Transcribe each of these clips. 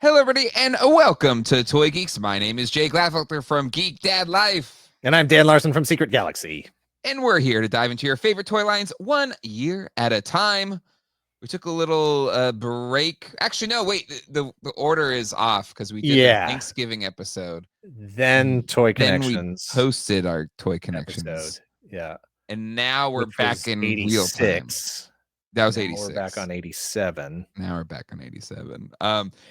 Hello, everybody, and welcome to Toy Geeks. My name is Jay Gladfelter from Geek Dad Life. And I'm Dan Larson from Secret Galaxy. And we're here to dive into your favorite toy lines 1 year at a time. We took a little break. Actually, no, wait. The order is off because we did the Thanksgiving episode. Then Toy Connections. Then we posted our Toy Connections. Episode. Yeah. And now we're back in real time. That was 86. We're back on 87. Now we're back on 87.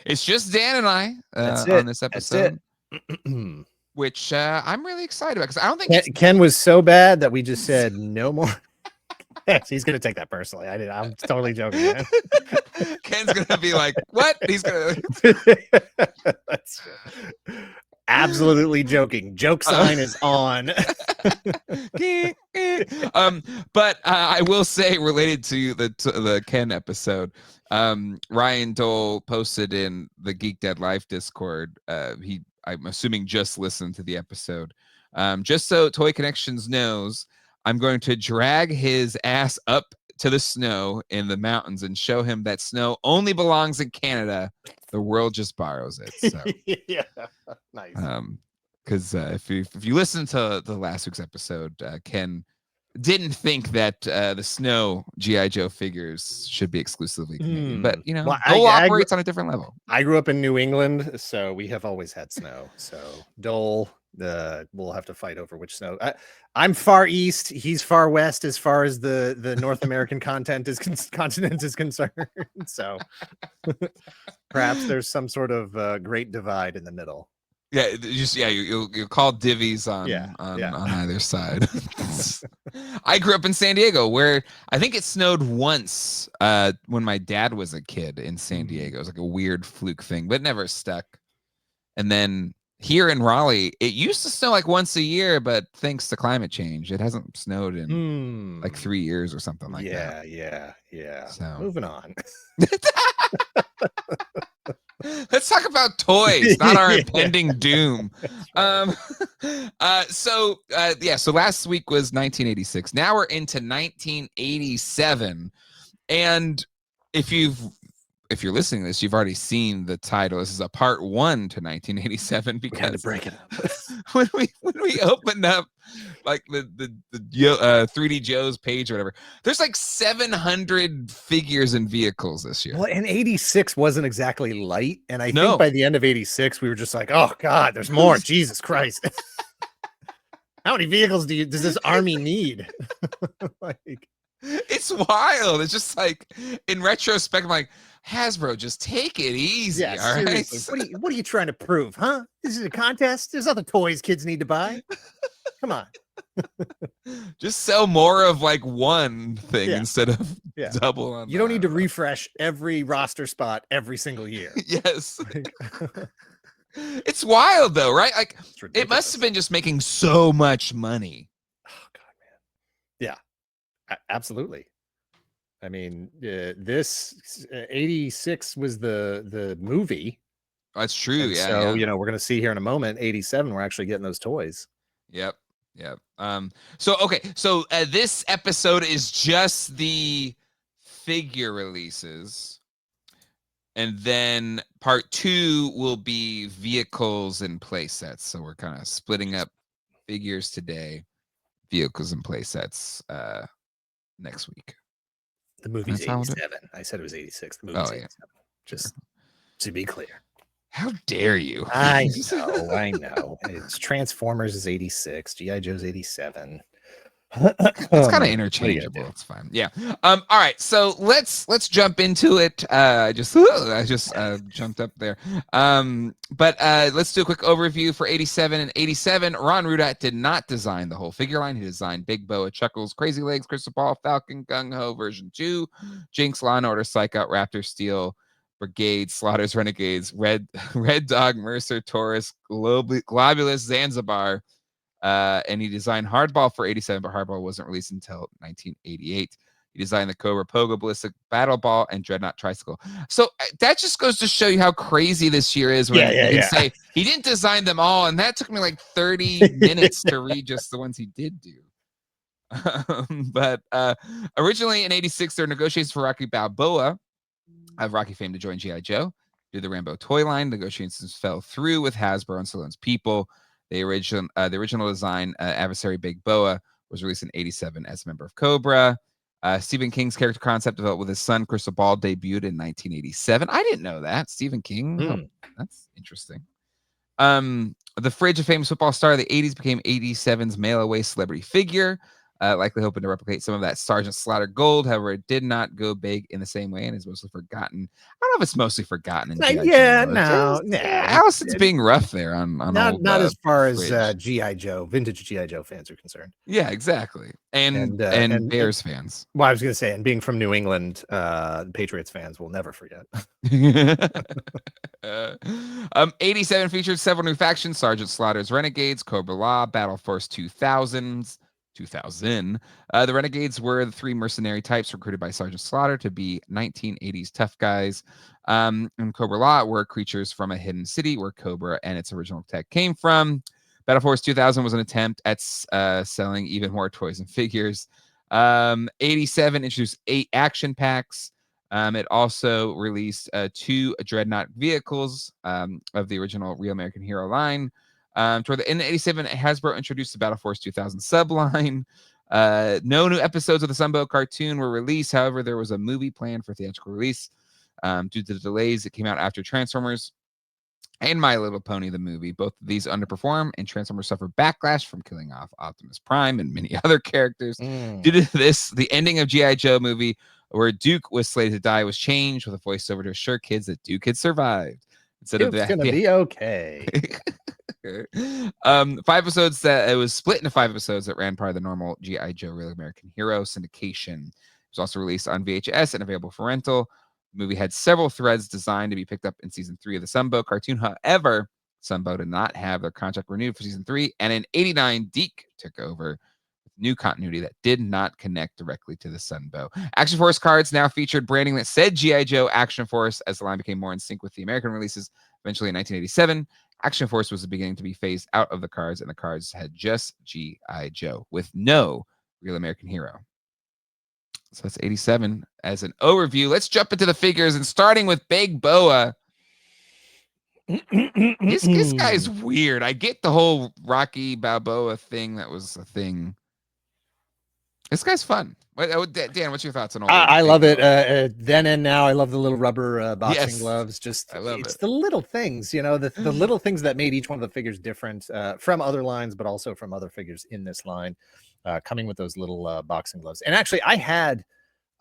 It's just Dan and I on this episode. Which I'm really excited about because I don't think Ken was so bad that we just said no more. Yes, he's gonna take that personally. I'm totally joking. Man. Ken's gonna be like, "What?" He's gonna. That's absolutely joking. Joke sign is on. But I will say, related to the Ken episode, Ryan Dole posted in the Geek Dad Life Discord. I'm assuming just listened to the episode. Just so Toy Connections knows, I'm going to drag his ass up to the snow in the mountains and show him that snow only belongs in Canada. The world just borrows it. So. Yeah, nice. Because if you listen to the last week's episode, Ken didn't think that the snow G.I. Joe figures should be exclusively Canadian. But, you know, Dole operates on a different level. I grew up in New England, so we have always had snow. So Dole, we'll have to fight over which snow. I'm far east. He's far west as far as the North American continent is concerned. So perhaps there's some sort of great divide in the middle. Yeah, you'll call divvies on either side. I grew up in San Diego, where I think it snowed once when my dad was a kid in San Diego. It was like a weird fluke thing, but it never stuck. And then here in Raleigh, it used to snow like once a year, but thanks to climate change, it hasn't snowed in like 3 years or something like that. Yeah. So moving on. Let's talk about toys, not our impending doom. So last week was 1986. Now we're into 1987. And if you're listening to this, you've already seen the title. This is a part 1 to 1987 because had to break it up. when we opened up like the 3D Joe's page or whatever, there's like 700 figures and vehicles this year. Well, and 86 wasn't exactly light, and I think by the end of 86 we were just like, oh god, there's more. Jesus Christ. How many vehicles does this army need? Like, it's wild. It's just like, in retrospect, I'm like, Hasbro, just take it easy. Yeah, all seriously. right. What are you trying to prove, huh? This is a contest. There's other toys kids need to buy. Come on. Just sell more of like one thing instead of double on. You don't need to refresh every roster spot every single year. Yes. It's wild though, right? Like, it must have been just making so much money. Oh god, man. Yeah, absolutely. I mean, this 86 was the movie. That's true. And so you know, we're gonna see here in a moment. 87, we're actually getting those toys. Yep. So this episode is just the figure releases, and then part 2 will be vehicles and play sets. So we're kind of splitting up figures today, vehicles and play sets next week. The movie's 87. I said it was 86. The movie's 87. Just to be clear. How dare you? I know. It's Transformers is 86. G.I. Joe's 87. It's kind of interchangeable. It's fine. Yeah. All right. So let's jump into it. I just jumped up there. But let's do a quick overview for 87 and 87. Ron Rudat did not design the whole figure line. He designed Big Boa, Chuckles, Crazy Legs, Crystal Ball, Falcon, Gung Ho version 2, Jinx, Law and Order, Psych Out, Raptor, Steel, Brigade, Slaughters, Renegades, Red Dog, Mercer, Taurus, Globulus, Zanzibar. And he designed Hardball for 87, but Hardball wasn't released until 1988. He designed the Cobra, Pogo, Ballistic, Battle Ball, and Dreadnought Tricycle. So that just goes to show you how crazy this year is. When you can say he didn't design them all, and that took me like 30 minutes to read just the ones he did do. But originally in 86, there were negotiations for Rocky Balboa of Rocky fame to join G.I. Joe. Due to the Rambo toy line, negotiations fell through with Hasbro and Stallone's people. The original design, Adversary Big Boa, was released in '87 as a member of Cobra. Stephen King's character concept developed with his son Crystal Ball debuted in 1987. I didn't know that. Stephen King. Oh, that's interesting. The fridge, a famous football star of the 80s, became 87's mail-away celebrity figure, likely hoping to replicate some of that Sergeant Slaughter gold. However, it did not go big in the same way and is mostly forgotten. I don't know if it's mostly forgotten in G.I. Yeah, Joe. no, Allison's being rough there on old not as far fridge. as GI Joe, vintage GI Joe fans are concerned. Yeah, exactly, and Bears fans. Well, I was going to say, and being from New England, Patriots fans will never forget. 87 featured several new factions: Sergeant Slaughter's Renegades, Cobra-La, Battleforce 2000. The Renegades were the 3 mercenary types recruited by Sergeant Slaughter to be 1980s tough guys. And Cobra-La were creatures from a hidden city where Cobra and its original tech came from. Battleforce 2000 was an attempt at selling even more toys and figures. 87 introduced 8 action packs. It also released 2 Dreadnought vehicles of the original Real American Hero line. Toward the end of '87, Hasbro introduced the Battleforce 2000 subline. No new episodes of the Sunbow cartoon were released. However, there was a movie planned for theatrical release. Due to the delays, it came out after Transformers and My Little Pony, the movie. Both of these underperformed, and Transformers suffered backlash from killing off Optimus Prime and many other characters. Due to this, the ending of G.I. Joe movie, where Duke was slated to die, was changed with a voiceover to assure kids that Duke had survived. Instead Duke's gonna be okay. 5 episodes that it was split into 5 episodes that ran part of the normal G.I. Joe Real American Hero syndication. It was also released on VHS and available for rental. The movie had several threads designed to be picked up in season 3 of the Sunbow cartoon. However, Sunbow did not have their contract renewed for season 3, and in '89, Geek took over with new continuity that did not connect directly to the Sunbow. Action Force cards now featured branding that said G.I. Joe Action Force as the line became more in sync with the American releases. Eventually, in 1987, Action Force was beginning to be phased out of the cards, and the cards had just G.I. Joe with no Real American Hero. So that's 87 as an overview. Let's jump into the figures, and starting with Big Boa. This guy's weird. I get the whole Rocky Balboa thing. That was a thing. This guy's fun. Dan, what's your thoughts on all I love it. Then and now, I love the little rubber boxing gloves. Just it's the little things, you know, the little things that made each one of the figures different from other lines, but also from other figures in this line, coming with those little boxing gloves. And actually, I had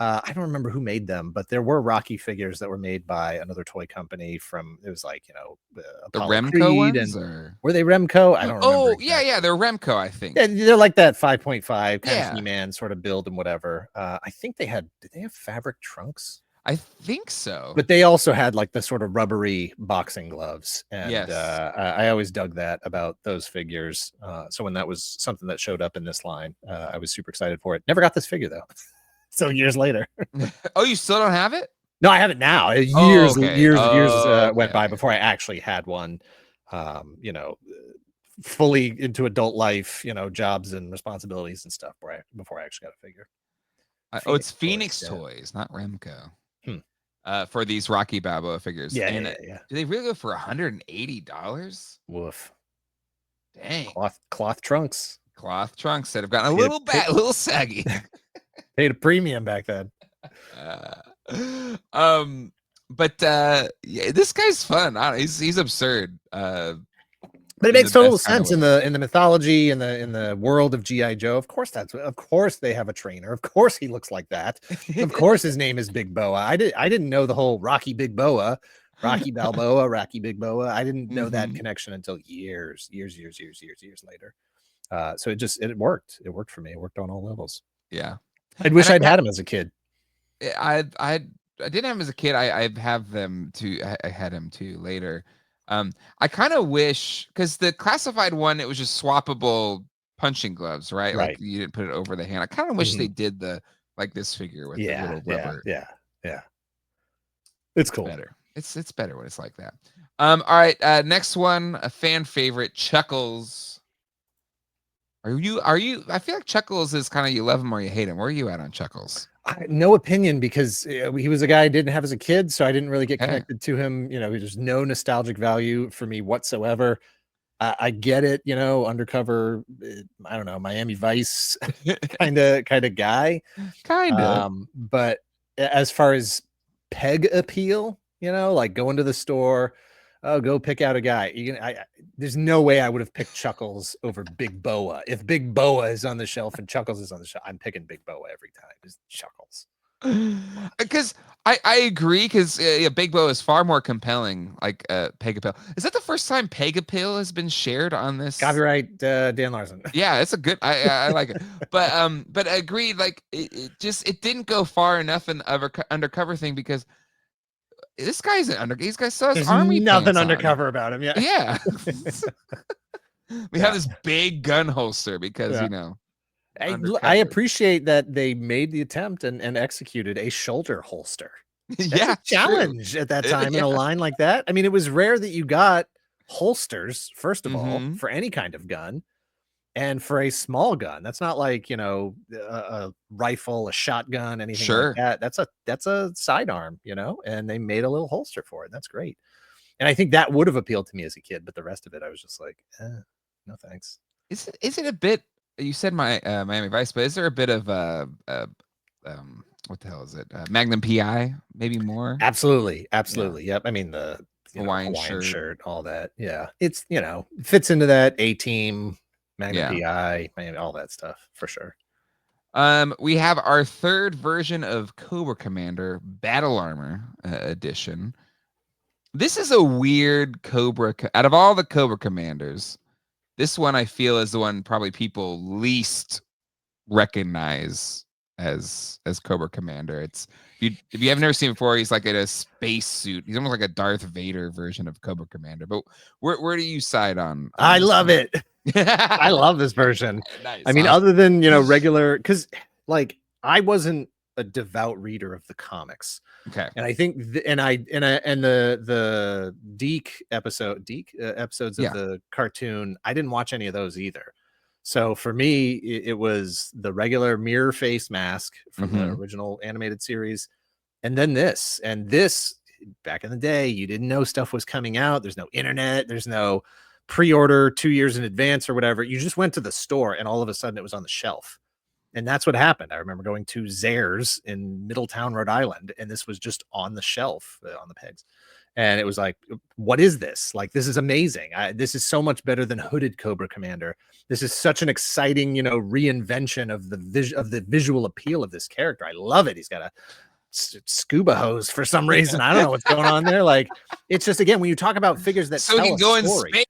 I don't remember who made them, but there were Rocky figures that were made by another toy company from, it was like, you know, the Remco ones, were they Remco? I don't remember. Oh, exactly. Yeah, they're Remco, I think. Yeah, they're like that 5.5 kind of He-Man sort of build and whatever. I think did they have fabric trunks? I think so. But they also had like the sort of rubbery boxing gloves. And I always dug that about those figures. So when that was something that showed up in this line, I was super excited for it. Never got this figure though. So years later. Oh, you still don't have it? No, I have it now. Years went by before I actually had one. You know, fully into adult life, you know, jobs and responsibilities and stuff before I actually got a figure. It's Phoenix Toys, not Remco. For these Rocky Balboa figures. Yeah. Do they really go for $180? Woof. Dang. Cloth trunks. Cloth trunks that have gotten a little saggy. Paid a premium back then. But this guy's fun. He's absurd. But it makes total sense in the mythology, in the world of G.I. Joe. Of course they have a trainer. Of course he looks like that. Of course his name is Big Boa. I didn't know the whole Rocky Big Boa, Rocky Balboa, Rocky Big Boa. I didn't know that connection until years later. So it worked. It worked for me. It worked on all levels. Yeah. I wish I'd had him as a kid. I didn't have him as a kid. I have them too. I had him too later. I kind of wish, because the classified one, it was just swappable punching gloves, right? Like you didn't put it over the hand. I kind of wish they did this figure with the little rubber. Yeah. It's cool. Better. It's better when it's like that. All right. Next one, a fan favorite, Chuckles. Are you? I feel like Chuckles is kind of, you love him or you hate him. Where are you at on Chuckles? No opinion, because he was a guy I didn't have as a kid, so I didn't really get Okay. connected to him. There's no nostalgic value for me whatsoever. I get it, undercover, I don't know, Miami Vice kind of guy. Kind of. But as far as peg appeal, like going to the store, oh, go pick out a guy. There's no way I would have picked Chuckles over Big Boa. If Big Boa is on the shelf and Chuckles is on the shelf, I'm picking Big Boa every time. It's Chuckles. Because I agree, because Big Bo is far more compelling, like Pegapil. Is that the first time Pegapil has been shared on this? Copyright Dan Larson. Yeah, it's a good. I like it, but I agree. Like it didn't go far enough in undercover thing, because this guy's an these guys still has There's army nothing pants undercover on. about him. Yeah. Yeah. We have this big gun holster because I appreciate that they made the attempt and executed a shoulder holster. That's a challenge at that time in a line like that. I mean, it was rare that you got holsters, first of all, for any kind of gun, and for a small gun. That's not like, a rifle, a shotgun, anything like that. That's a sidearm, and they made a little holster for it. That's great. And I think that would have appealed to me as a kid, but the rest of it, I was just like, no thanks. Is it a bit? You said Miami Vice, but is there a bit of what the hell is it? Magnum PI, maybe more? Absolutely. Yep. I mean, the Hawaiian shirt, all that. Yeah. It's, fits into that A-Team, Magnum PI, all that stuff for sure. We have our third version of Cobra Commander Battle Armor edition. This is a weird Cobra. Out of all the Cobra Commanders, this one I feel is the one probably people least recognize as Cobra Commander. It's if you have never seen it before, he's like in a space suit. He's almost like a Darth Vader version of Cobra Commander. But where do you side on I love it. I love this version. Nice. I mean, other than regular, because like I wasn't a devout reader of the comics. Okay. And I think the Geek episodes of the cartoon, I didn't watch any of those either. So for me, it was the regular mirror face mask from the original animated series. And then this back in the day, you didn't know stuff was coming out. There's no internet. There's no pre-order 2 years in advance or whatever. You just went to the store and all of a sudden it was on the shelf. And that's what happened. I remember going to Zares in Middletown, Rhode Island, and this was just on the shelf on the pegs. And it was like, what is this? Like, this is amazing. This is so much better than Hooded Cobra Commander. This is such an exciting, reinvention of the visual appeal of this character. I love it. He's got a scuba hose for some reason. I don't know what's going on there. Like, it's just, again, when you talk about figures that tell a story, in space.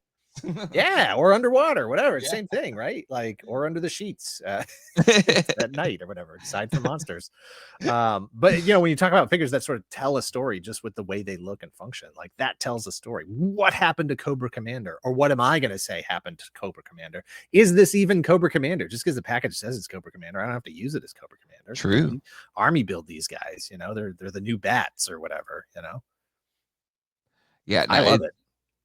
Yeah, or underwater, whatever. It's same thing, right? Like, or under the sheets at night or whatever, aside from monsters. But when you talk about figures that sort of tell a story just with the way they look and function, like that tells a story. What happened to Cobra Commander? Or what am I going to say happened to Cobra Commander? Is this even Cobra Commander? Just because the package says it's Cobra Commander, I don't have to use it as Cobra Commander. True. Army build these guys, they're the new bats or whatever, Yeah, no, I love it.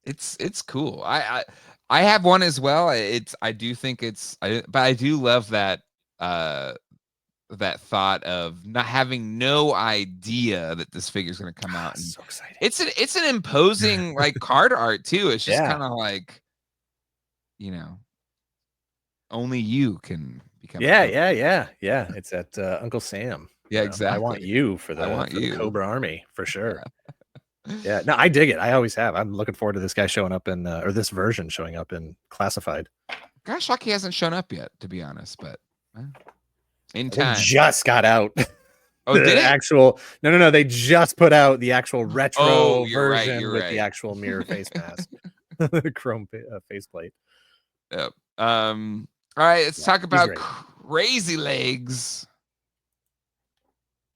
It's cool. I have one as well. I do think but I do love that that thought of not having no idea that this figure is going to come out. And so exciting. It's an imposing like card art too. It's just kind of like, only you can become. Yeah. It's at Uncle Sam. Yeah, exactly. I want you for the Cobra Army for sure. Yeah, no, I dig it. I always have. I'm looking forward to this guy showing up in, or this version showing up in Classified. Gosh, like he hasn't shown up yet, to be honest. But in time, it just got out. Oh, did it? Actual? No. They just put out the actual retro version with right. the actual mirror face mask, the chrome faceplate. Yep. All right, let's talk about Crazy Legs.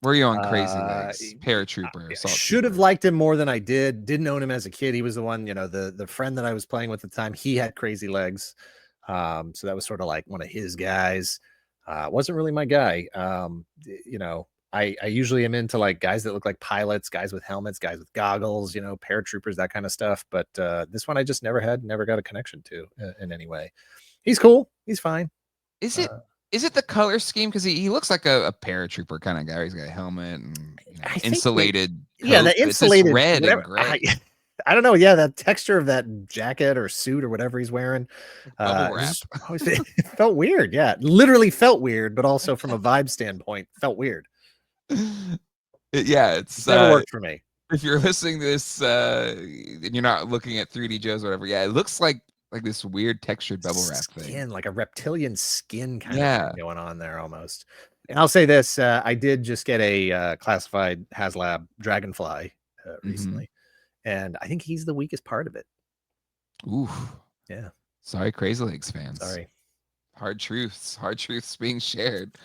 Were you on Crazy Legs? Paratrooper. Should have liked him more than I did. Didn't own him as a kid. He was the one, the friend that I was playing with at the time. He had Crazy Legs. So that was sort of like one of his guys. Wasn't really my guy. I usually am into like guys that look like pilots, guys with helmets, guys with goggles, paratroopers, that kind of stuff. But this one I just never got a connection to in any way. He's cool. He's fine. Is it Is it the color scheme? Because he looks like a paratrooper kind of guy. He's got a helmet and I think insulated yeah, coat. the But it's this insulated red and whatever. gray I don't know. Yeah, that texture of that jacket or suit or whatever he's wearing, bubble it wrap. just always it felt weird. Yeah, literally felt weird, but also from a vibe standpoint, felt weird. Yeah, It's it's never worked for me. if you're listening to this and you're not looking at 3D Joe's or whatever, yeah, it looks like this weird textured bubble wrap thing. Skin, like a reptilian skin kind of Yeah. thing going on there almost. And I'll say this: I did just get a classified HasLab Dragonfly Mm-hmm. recently, and I think he's the weakest part of it. Ooh. Yeah. Sorry, Crazy Legs fans. Sorry. Hard truths being shared.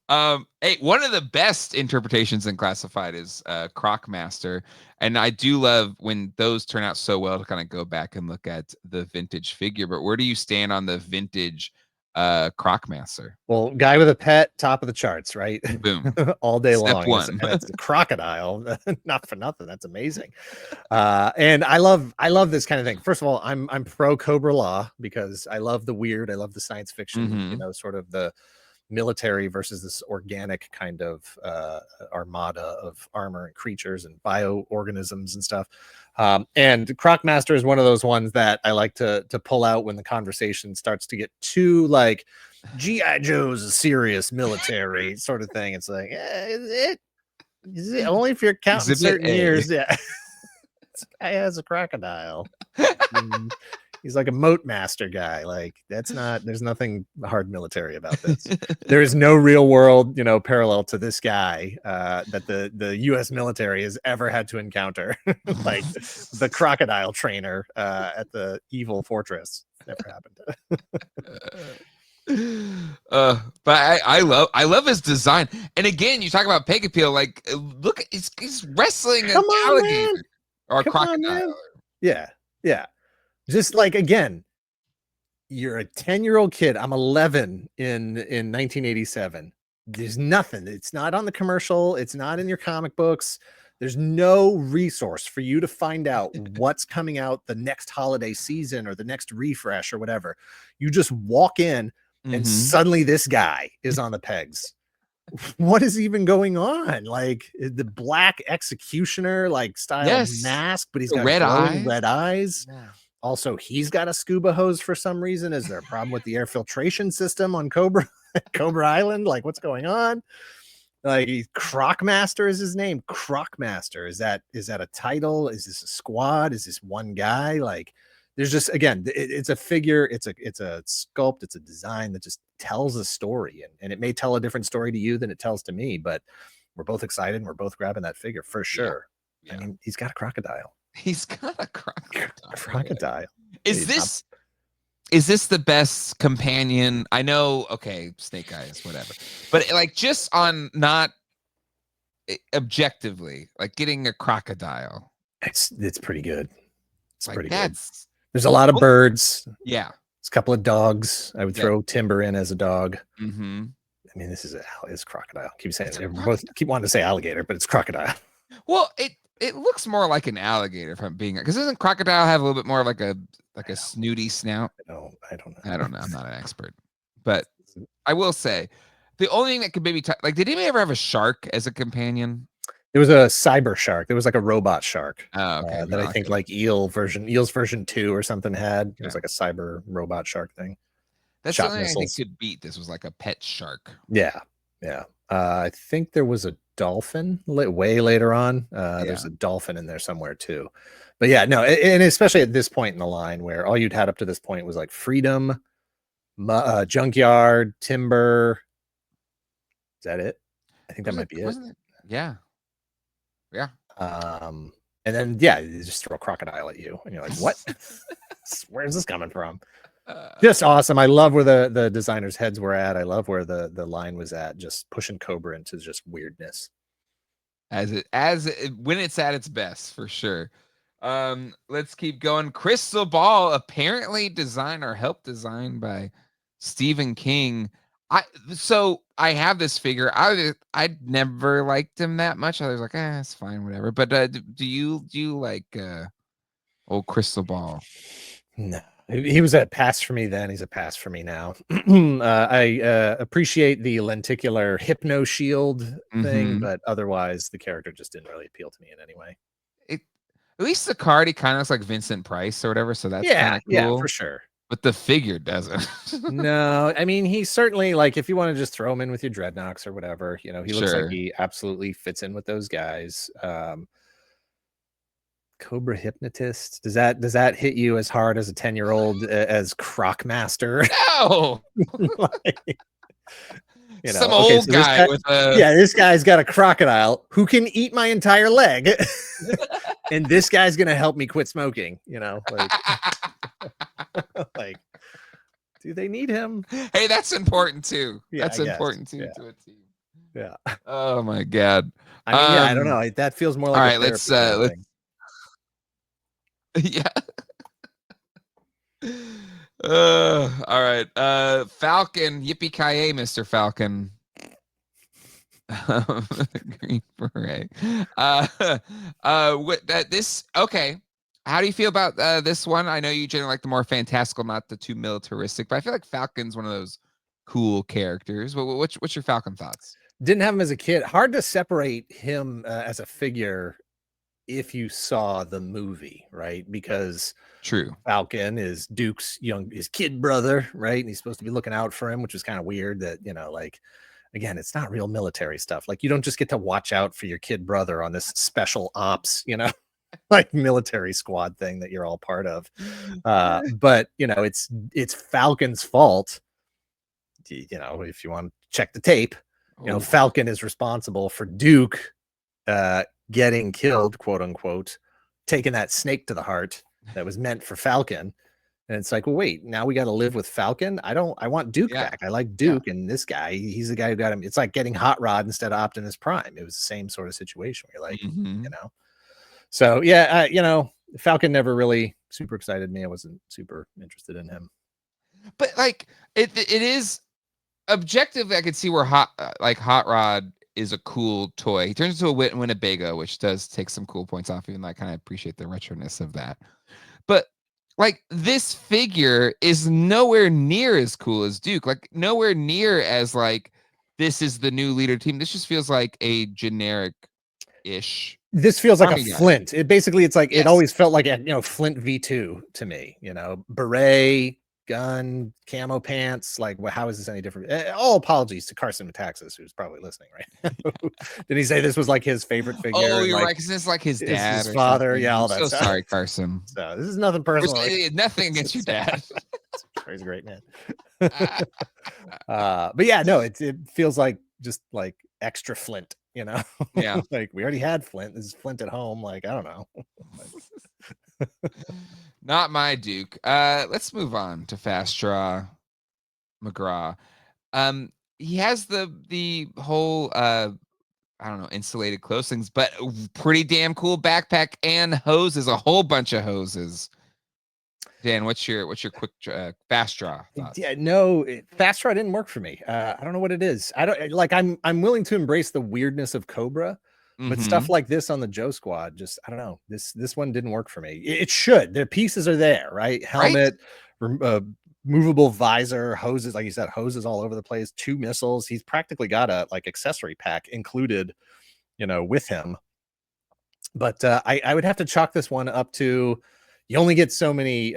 Hey, one of the best interpretations in classified is Crocmaster, and I do love when those turn out so well to kind of go back and look at the vintage figure. But where do you stand on the vintage Crocmaster? Well, guy with a pet, top of the charts, right? Boom. All day Step long. one. And it's a crocodile. Not for nothing. That's amazing. And I love this kind of thing. First of all, I'm pro Cobra-La because I love the weird, I love the science fiction, Mm-hmm. sort of the military versus this organic kind of armada of armor and creatures and bioorganisms and stuff. And Crocmaster is one of those ones that I like to pull out when the conversation starts to get too like GI Joe's a serious military sort of thing. It's like, is it only if you're counting Exhibit certain A. years? Yeah, this guy has a crocodile. He's like a moat master guy. Like that's not. There's nothing hard military about this. There is no real world, parallel to this guy that the U.S. military has ever had to encounter. Like the crocodile trainer at the evil fortress. Never happened. But I love his design. And again, you talk about peg appeal. Like, look, he's wrestling an Come on, man. alligator or a Come on, crocodile. man. Yeah, yeah. Just like again, you're a 10-year-old kid. I'm 11 in 1987. There's nothing. It's not on the commercial. It's not in your comic books. There's no resource for you to find out what's coming out the next holiday season or the next refresh or whatever. You just walk in and suddenly this guy is on the pegs. What is even going on? Like the black executioner like style mask, but he's got glowing red eyes. Yeah. Also, he's got a scuba hose for some reason. Is there a problem with the air filtration system on Cobra Island? Like, what's going on? Like, Crocmaster is his name. Crocmaster. Is that a title? Is this a squad? Is this one guy? Like, there's just again, it's a figure. It's a sculpt. It's a design that just tells a story, and it may tell a different story to you than it tells to me. But we're both excited, and we're both grabbing that figure for sure. Yeah. I mean, he's got a crocodile. He's got a crocodile. Is this the best companion? I know, okay, Snake Eyes, whatever. But like just on not objectively, like getting a crocodile. It's pretty good. It's like pretty good. There's a lot of birds. Yeah. It's a couple of dogs. I would throw Timber in as a dog. Mm-hmm. I mean, this is crocodile. Keep saying it. Both keep wanting to say alligator, but it's crocodile. Well, it looks more like an alligator if I'm being, because doesn't crocodile have a little bit more of like a snooty snout? I don't know. I don't know. I'm not an expert, but I will say the only thing that could maybe like, did anybody ever have a shark as a companion? There was a cyber shark. There was like a robot shark. Oh, okay. That I think like Eels version 2 or something had. It was like a cyber robot shark thing. That's the only thing I think could beat this was like a pet shark. Yeah. Yeah. I think there was a dolphin way later on. There's a dolphin in there somewhere too. But yeah, no, and especially at this point in the line where all you'd had up to this point was like Freedom, Junkyard, Timber. Is that it? I think that might be it. Yeah. Yeah. And then you just throw a crocodile at you and you're like, what? Where's this coming from? Just awesome. I love where the designers' heads were at. I love where the line was at, just pushing Cobra into just weirdness. When it's at its best, for sure. Let's keep going. Crystal Ball, apparently designed or helped design by Stephen King. I have this figure. I never liked him that much. I was like, it's fine, whatever. But do you like old Crystal Ball? No, He was a pass for me then. He's a pass for me now. I appreciate the lenticular hypno shield thing, but otherwise the character just didn't really appeal to me in any way. At least the card, he kind of looks like Vincent Price or whatever, so that's kind of cool. Yeah, for sure. But the figure doesn't. No, I mean, he's certainly like, if you want to just throw him in with your Dreadnoks or whatever, he looks like he absolutely fits in with those guys. Cobra Hypnotist, does that hit you as hard as a 10-year-old as Crocmaster? No. Like, some old so guy with a this guy's got a crocodile who can eat my entire leg. And this guy's gonna help me quit smoking, like like, do they need him? Hey, that's important too. Yeah, that's important too to a team. Yeah. Oh my god. I mean, I don't know. That feels more like all right, let's yeah. All right. Falcon, yippee ki Mr. Falcon. Green beret. Okay. How do you feel about this one? I know you generally like the more fantastical, not the too militaristic, but I feel like Falcon's one of those cool characters. What's your Falcon thoughts? Didn't have him as a kid. Hard to separate him as a figure if you saw the movie, right? Because true, Falcon is Duke's his kid brother, right? And he's supposed to be looking out for him, which is kind of weird that, like, again, it's not real military stuff. Like, you don't just get to watch out for your kid brother on this special ops, like military squad thing that you're all part of. But it's Falcon's fault. If you want to check the tape, Falcon is responsible for Duke getting killed, quote unquote, taking that snake to the heart that was meant for Falcon. And it's like, well, wait, now we got to live with Falcon. I want Duke back. I like Duke, and this guy, he's the guy who got him. It's like getting Hot Rod instead of Optimus Prime. It was the same sort of situation where you're like, So yeah, Falcon never really super excited me. I wasn't super interested in him. But like, it is objectively, I could see where Hot Rod is a cool toy. He turns into a Winnebago, which does take some cool points off, even though I kind of appreciate the retroness of that. But like, this figure is nowhere near as cool as Duke. Like, nowhere near as like, this is the new leader team. This just feels like a generic-ish. This feels like a Flint. It's like, it always felt like a Flint V2 to me. Beret, gun, camo pants. Like, how is this any different? All apologies to Carson Metaxas, who's probably listening right now. Did he say this was like his favorite figure? Oh, you're right. Because this is like his dad, his father. Yeah, all that. So sorry, Carson. So this is nothing personal. Nothing against your dad. He's a great man. But yeah, no, it feels like just like extra Flint. Yeah. Like, we already had Flint. This is Flint at home. Like, I don't know. Not my Duke. Let's move on to Fast Draw McGraw. He has the whole I don't know, insulated clothes things, but pretty damn cool backpack and hoses, a whole bunch of hoses. Dan, what's your quick Fast Draw thoughts? Yeah, no, Fast Draw didn't work for me. I don't know what it is. I don't like. I'm willing to embrace the weirdness of Cobra, but stuff like this on the Joe Squad, just, I don't know. This one didn't work for me. It should. The pieces are there, right? Helmet, movable visor, hoses, like you said, hoses all over the place. 2 missiles. He's practically got a like accessory pack included, with him. But I would have to chalk this one up to, you only get so many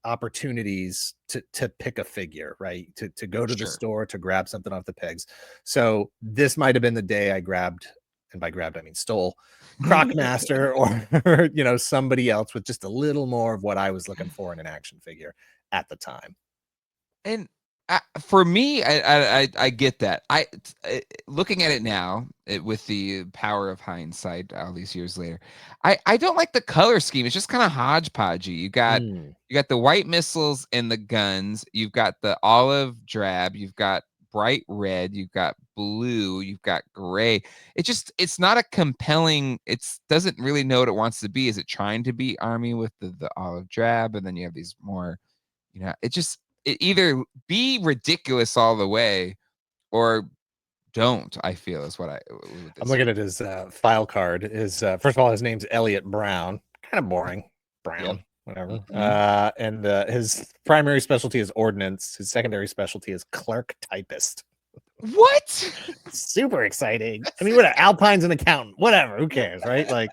opportunities to pick a figure, right? To go to the store to grab something off the pegs. So this might have been the day I grabbed, and by grabbed I mean stole, Crocmaster or somebody else with just a little more of what I was looking for in an action figure at the time. And for me, I get that. Looking at it now, with the power of hindsight, all these years later, I don't like the color scheme. It's just kind of hodgepodgey. You got the white missiles and the guns. You've got the olive drab. You've got bright red. You've got blue. You've got gray. It's not a compelling. It doesn't really know what it wants to be. Is it trying to be army with the olive drab, and then you have these more, it either be ridiculous all the way or don't, I feel, is what I'm looking at his file card. First of all, his name's Elliot Brown. Kind of boring. Brown. Yep. whatever. Mm-hmm. And his primary specialty is ordnance. His secondary specialty is clerk typist. What? Super exciting. I mean, whatever. Alpine's an accountant. Whatever. Who cares, right? Like,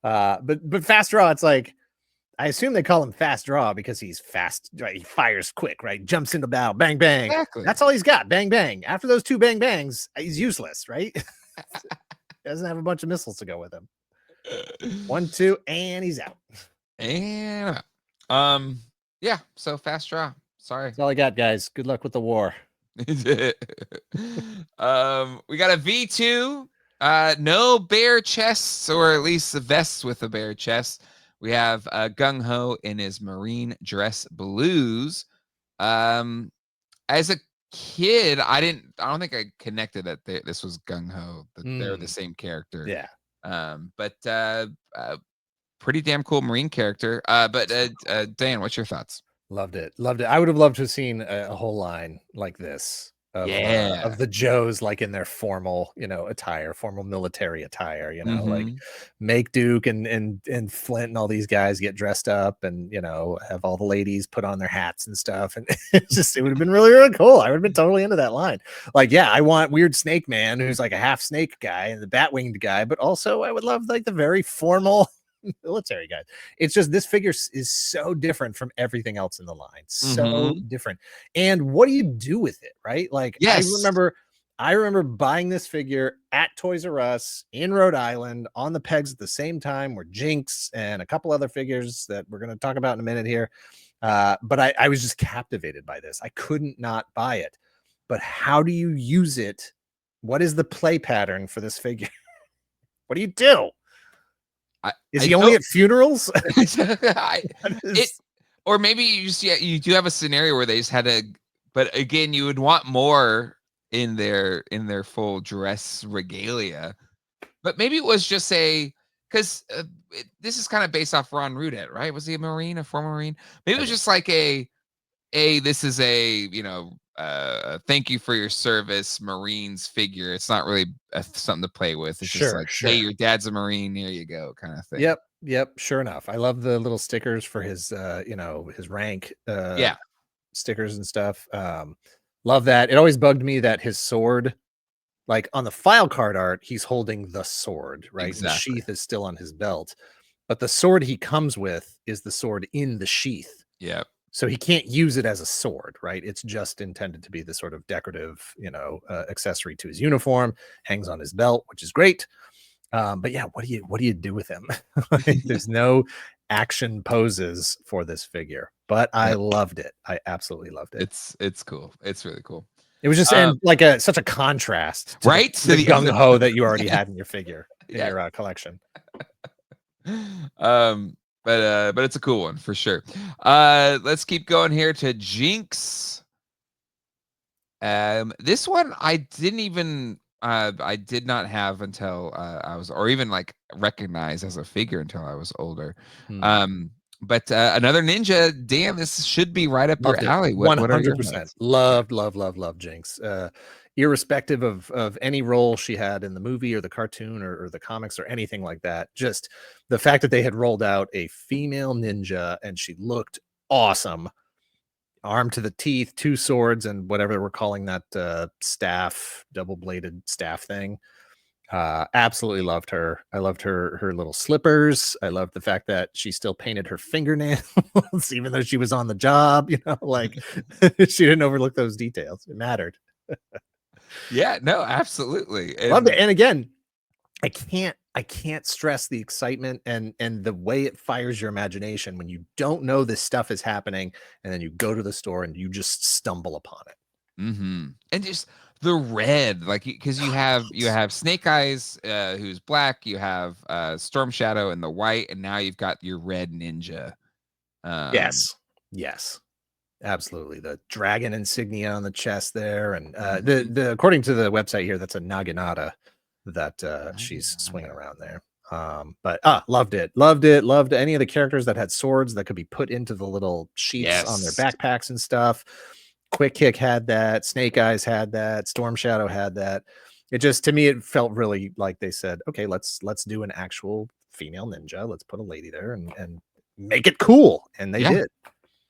but fast draw. It's like, I assume they call him fast draw because he's fast. Right? He fires quick. Right? Jumps into battle. Bang bang. Exactly. That's all he's got. Bang bang. After those 2 bang bangs, he's useless. Right? Doesn't have a bunch of missiles to go with him. 1, 2, and he's out. And yeah. So fast draw. Sorry. That's all I got, guys. Good luck with the war. We got a V2. No bare chests, or at least the vests with a bare chest. We have Gung Ho in his marine dress blues. As a kid, I don't think I connected that this was Gung Ho. That they're the same character. Yeah. But pretty damn cool marine character. But Dan, what's your thoughts? Loved it. I would have loved to have seen a whole line like this of the Joes, like in their formal, attire, formal military attire, like Make Duke and Flint and all these guys get dressed up and, have all the ladies put on their hats and stuff. And it would have been really, really cool. I would have been totally into that line. Like, yeah, I want Weird Snake Man, who's like a half snake guy and the bat winged guy, but also I would love like the very formal military guys. It's just this figure is so different from everything else in the line. So different. And what do you do with it, right? Like, yes. I remember buying this figure at Toys R Us in Rhode Island on the pegs at the same time were Jinx and a couple other figures that we're going to talk about in a minute here. But I was just captivated by this. I couldn't not buy it. But how do you use it? What is the play pattern for this figure? What do you do? Is he only at funerals? Or maybe you do have a scenario where they just had but again, you would want more in their full dress regalia. But maybe it was just because this is kind of based off Ron Rudet, right? Was he a Marine, a former Marine? Maybe it was just like this is thank you for your service, Marines figure. It's not really something to play with. It's just like, hey, your dad's a Marine. Here you go, kind of thing. Yep. Sure enough. I love the little stickers for his, his rank. Stickers and stuff. Love that. It always bugged me that his sword, like on the file card art, he's holding the sword, right? Exactly. The sheath is still on his belt, but the sword he comes with is the sword in the sheath. Yep. So he can't use it as a sword, right? It's just intended to be the sort of decorative, accessory to his uniform, hangs on his belt, which is great. But yeah, what do you do with him? There's no action poses for this figure, but I loved it. I absolutely loved it. It's cool. It's really cool. It was just like such a contrast, right? To the gung ho that you already had in your figure in your collection. But it's a cool one for sure. Let's keep going here to Jinx. This one I didn't even I did not have until I was, or even like recognized as a figure until I was older. But another ninja. Damn, this should be right up your alley. 100%. Love Jinx. Irrespective of any role she had in the movie or the cartoon or the comics or anything like that, just the fact that they had rolled out a female ninja and she looked awesome, armed to the teeth, 2 swords and whatever we're calling that staff, double-bladed staff thing. Absolutely loved her. I loved her little slippers. I loved the fact that she still painted her fingernails even though she was on the job, like she didn't overlook those details. It mattered. Yeah, no, absolutely. Loved it. And again, I can't stress the excitement and the way it fires your imagination when you don't know this stuff is happening and then you go to the store and you just stumble upon it. And just the red, like, because you have Snake Eyes, who's black, you have Storm Shadow in the white, and now you've got your red ninja. Yes. Absolutely. The dragon insignia on the chest there. And the according to the website here, that's a Naginata that she's swinging around there. But loved it. Loved any of the characters that had swords that could be put into the little sheaths on their backpacks and stuff. Quick Kick had that. Snake Eyes had that. Storm Shadow had that. It just, to me, it felt really like they said, okay, let's do an actual female ninja. Let's put a lady there and make it cool, and they did.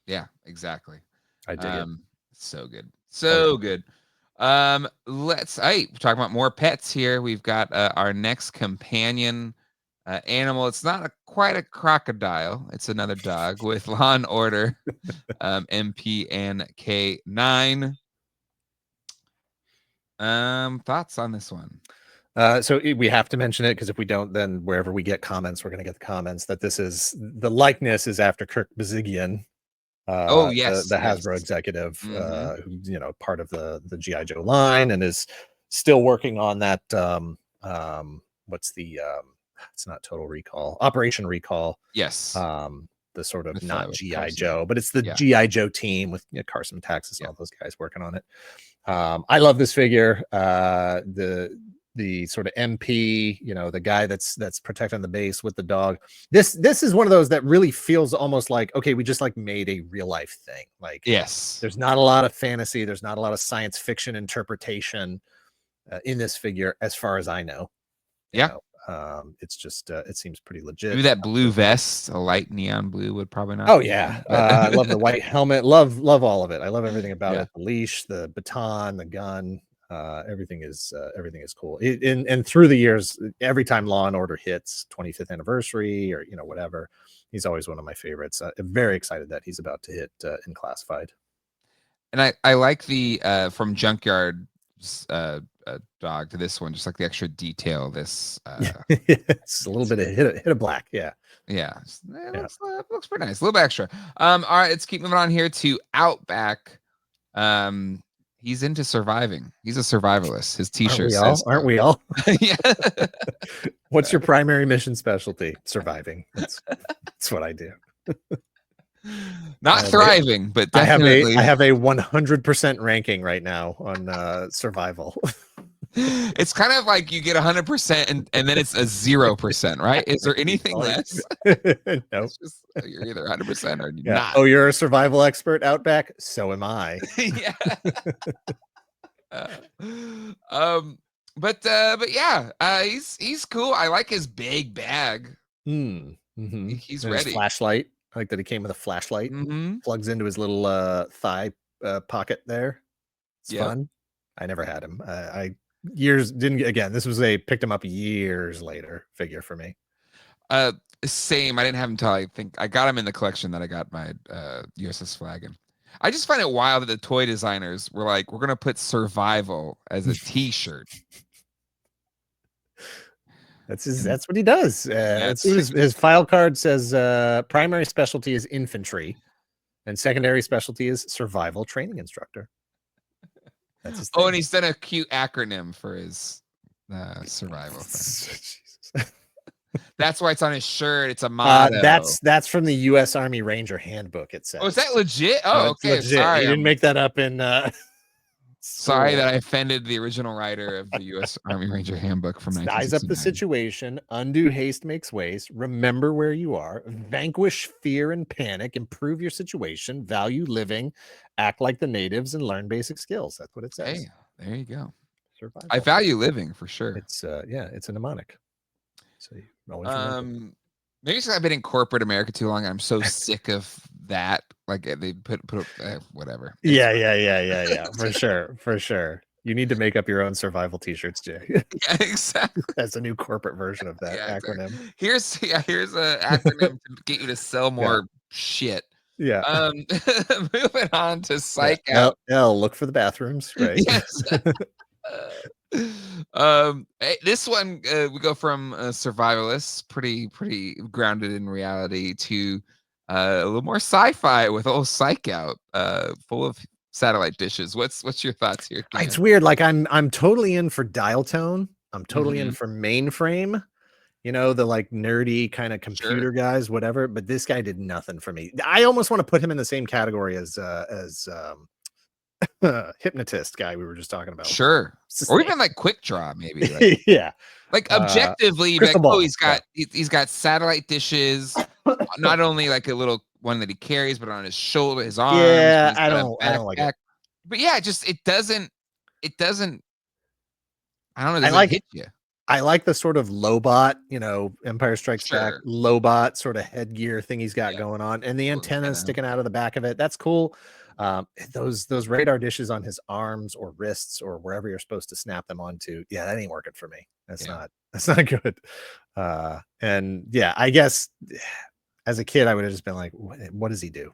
Yeah, exactly. I dig it. So good. So good. Let's we're talking about more pets here. We've got our next companion animal. It's not quite a crocodile. It's another dog with Law and Order, MP and K9. Thoughts on this one? So we have to mention it because if we don't, then wherever we get comments, we're going to get the comments that the likeness is after Kirk Bazigian, Oh yes, the Hasbro executive, who, part of the GI Joe line and is still working on that. What's the it's not Total Recall, Operation Recall. Yes. The sort of With, not with GI Carson. Joe, but it's the GI Joe team with Carson Taxis and all those guys working on it. I love this figure. The sort of MP, the guy that's protecting the base with the dog. This is one of those that really feels almost like, okay, we just like made a real life thing. Like, yes, there's not a lot of fantasy, there's not a lot of science fiction interpretation in this figure, as far as I know. It's just it seems pretty legit. Maybe that blue vest, a light neon blue, would probably not. Oh yeah, I love the white helmet. Love all of it. I love everything about it. The leash, the baton, the gun. Everything is cool. And through the years, every time Law and Order hits 25th anniversary or whatever, he's always one of my favorites. I'm very excited that he's about to hit in Classified. And I like the from Junkyard dog to this one, just like the extra detail. This it's a little bit of hit of black. Looks pretty nice. A little bit extra. All right, let's keep moving on here to Outback. He's into surviving. He's a survivalist. His t-shirt says, aren't we all? Yeah. What's your primary mission specialty? Surviving. That's what I do. Not thriving, but definitely. I have a 100% ranking right now on survival. It's kind of like you get 100% and then it's a 0%, right? Is there anything less? No. You're either 100% or not. Oh, you're a survival expert, Outback? So am I. Yeah. But yeah, he's cool. I like his big bag. He's ready. His flashlight. I like that he came with a flashlight. Plugs into his little thigh pocket there. It's fun. I never had him. This was picked him up years later figure for me. Same. I didn't have him until I think I got him in the collection that I got my USS Flag in. I just find it wild that the toy designers were like, we're gonna put survival as a t-shirt. That's what he does. His file card says primary specialty is infantry and secondary specialty is survival training instructor. That's his thing. And he's done a cute acronym for his survival thing. That's why it's on his shirt. It's a motto. That's from the U.S. Army Ranger Handbook. It says. Oh, is that legit? Oh, okay. Legit. Sorry, you didn't make that up in. Sorry that I offended the original writer of the U.S. Army Ranger Handbook from 1969. Size up the situation. Undue haste makes waste. Remember where you are. Vanquish fear and panic. Improve your situation. Value living. Act like the natives and learn basic skills. That's what it says. Hey, there you go. Survival. I value living for sure. It's it's a mnemonic. So you always maybe because I've been in corporate America too long. I'm so sick of that. Like they put whatever. Yeah. For sure. You need to make up your own survival t-shirts, Jay. Yeah, exactly. That's a new corporate version of that acronym. Exactly. Here's an acronym to get you to sell more shit. Yeah. Moving on to Psych Out. L, look for the bathrooms, right? Yes. This one we go from survivalists, pretty grounded in reality, to a little more sci-fi with old Psych Out, full of satellite dishes. What's your thoughts here, Dan? It's weird. Like I'm totally in for dial tone. I'm totally in for mainframe. The like nerdy kind of computer guys, whatever. But this guy did nothing for me. I almost want to put him in the same category as hypnotist guy we were just talking about. Sure. Or even like Quick Draw, maybe. Like, yeah. Like objectively, like, he's got satellite dishes. Not only like a little one that he carries, but on his shoulder, his arms. Yeah, I don't like it. But yeah, just it doesn't. I don't know. I like hit you. I like the sort of Lobot, Empire Strikes Back Sure. Lobot sort of headgear thing he's got Yeah. going on, and the Cool antenna antenna. sticking out of the back of it. That's cool. Those radar dishes on his arms or wrists or wherever you're supposed to snap them onto. Yeah, that ain't working for me. That's Yeah. not good. And yeah, I guess as a kid, I would have just been like, what does he do?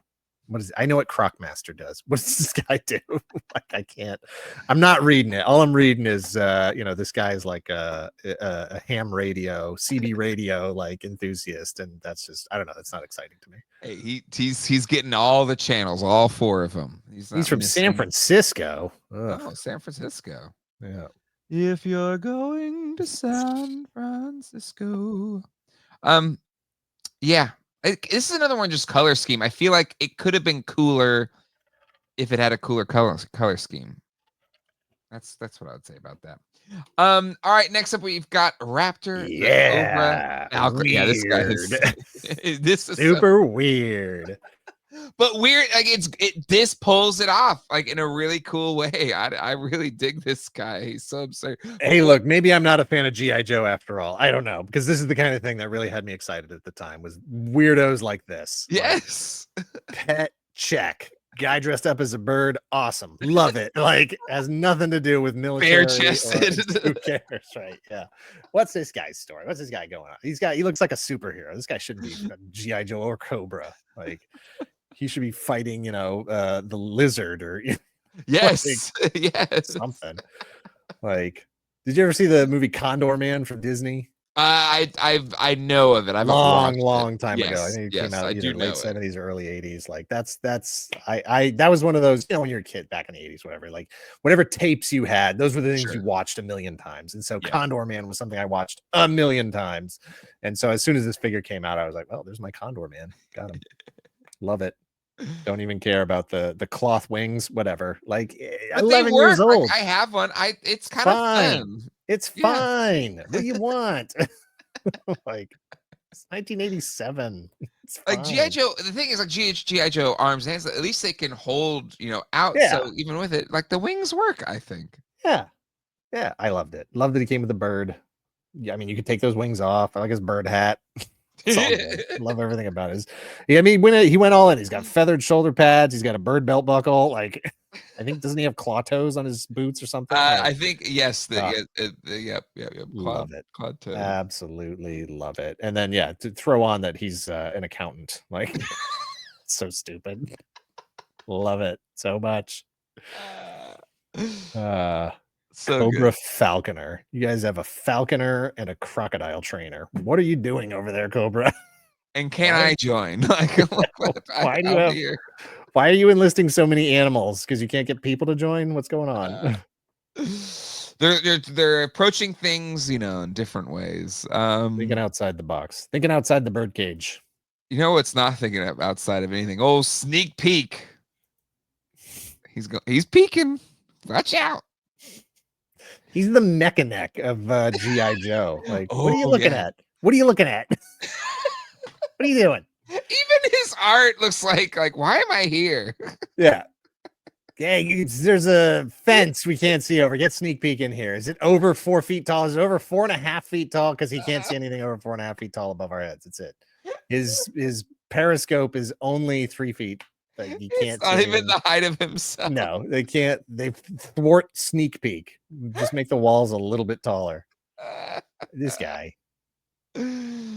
I know what Crocmaster does. What does this guy do? Like, I can't. I'm not reading it. All I'm reading is, this guy is like a ham radio, CB radio like enthusiast, and that's just, I don't know. That's not exciting to me. Hey, he's getting all the channels, all 4 of them. He's He's not from San missing. Francisco. Ugh. Oh, San Francisco. Yeah. If you're going to San Francisco. Yeah. This is another one, just color scheme. I feel like it could have been cooler if it had a cooler color scheme. That's what I would say about that. All right, next up we've got Raptor, the Cobra. Weird. Yeah, this guy is this is super weird. But weird, like this pulls it off like in a really cool way. I really dig this guy. He's so absurd. Hey, look, maybe I'm not a fan of G.I. Joe after all. I don't know, because this is the kind of thing that really had me excited at the time, was weirdos like this. Yes. Like, pet check. Guy dressed up as a bird, awesome. Love it. Like, has nothing to do with military. Bare-chested. Who cares, right? Yeah. What's this guy's story? What's this guy going on? He looks like a superhero. This guy shouldn't be G.I. Joe or Cobra. Like, he should be fighting, the lizard or yes. like, yes. something. Like, did you ever see the movie Condor Man from Disney? I know of it. I've long time ago. I Yes, think it yes, came out I either do know late it. 70s or early 80s. Like, that was one of those, when you're a kid back in the 80s, whatever, like whatever tapes you had, those were the things you Sure. watched a million times. And so Yeah. Condor Man was something I watched a million times. And so as soon as this figure came out, I was like, well, there's my Condor Man. Got him. Love it. Don't even care about the cloth wings, whatever. Like, But 11 years old. Like, I have one. It's kind fine. of fun. It's fine. What do you want? Like, it's 1987. It's Like GI fine. Joe, the thing is, like GI Joe arms and hands, at least they can hold, out. Yeah. So even with it, like the wings work, I think. Yeah. I loved it. Loved that he came with a bird. Yeah, I mean, you could take those wings off. I like his bird hat. It's all good. Love everything about his. Yeah, I mean, when he went all in, he's got feathered shoulder pads. He's got a bird belt buckle. Like, I think, doesn't he have claw toes on his boots or something? I think yes. Yep. Love it. Claw toe. Absolutely love it. And then to throw on that he's an accountant. Like, so stupid. Love it so much. So Cobra good. Falconer. You guys have a falconer and a crocodile trainer. What are you doing over there, Cobra? And can I join? Like, why do you have? Here. Why are you enlisting so many animals? Because you can't get people to join? What's going on? They're approaching things, in different ways. Thinking outside the box. Thinking outside the bird cage. You know what's not thinking of outside of anything? Oh, sneak peek. He's peeking. Watch out. He's the Mechanic of G.I. Joe. Like, what are you looking at? What are you looking at? What are you doing? Even his art looks like why am I here? Yeah. Yeah, there's a fence we can't see over. Get sneak peek in here. Is it over 4 feet tall? Is it over 4.5 feet tall? Because he can't see anything over 4.5 feet tall above our heads. That's it. His periscope is only 3 feet. Like, you can't. It's not even the height of himself. No, they can't. They thwart sneak peek. Just make the walls a little bit taller. This guy.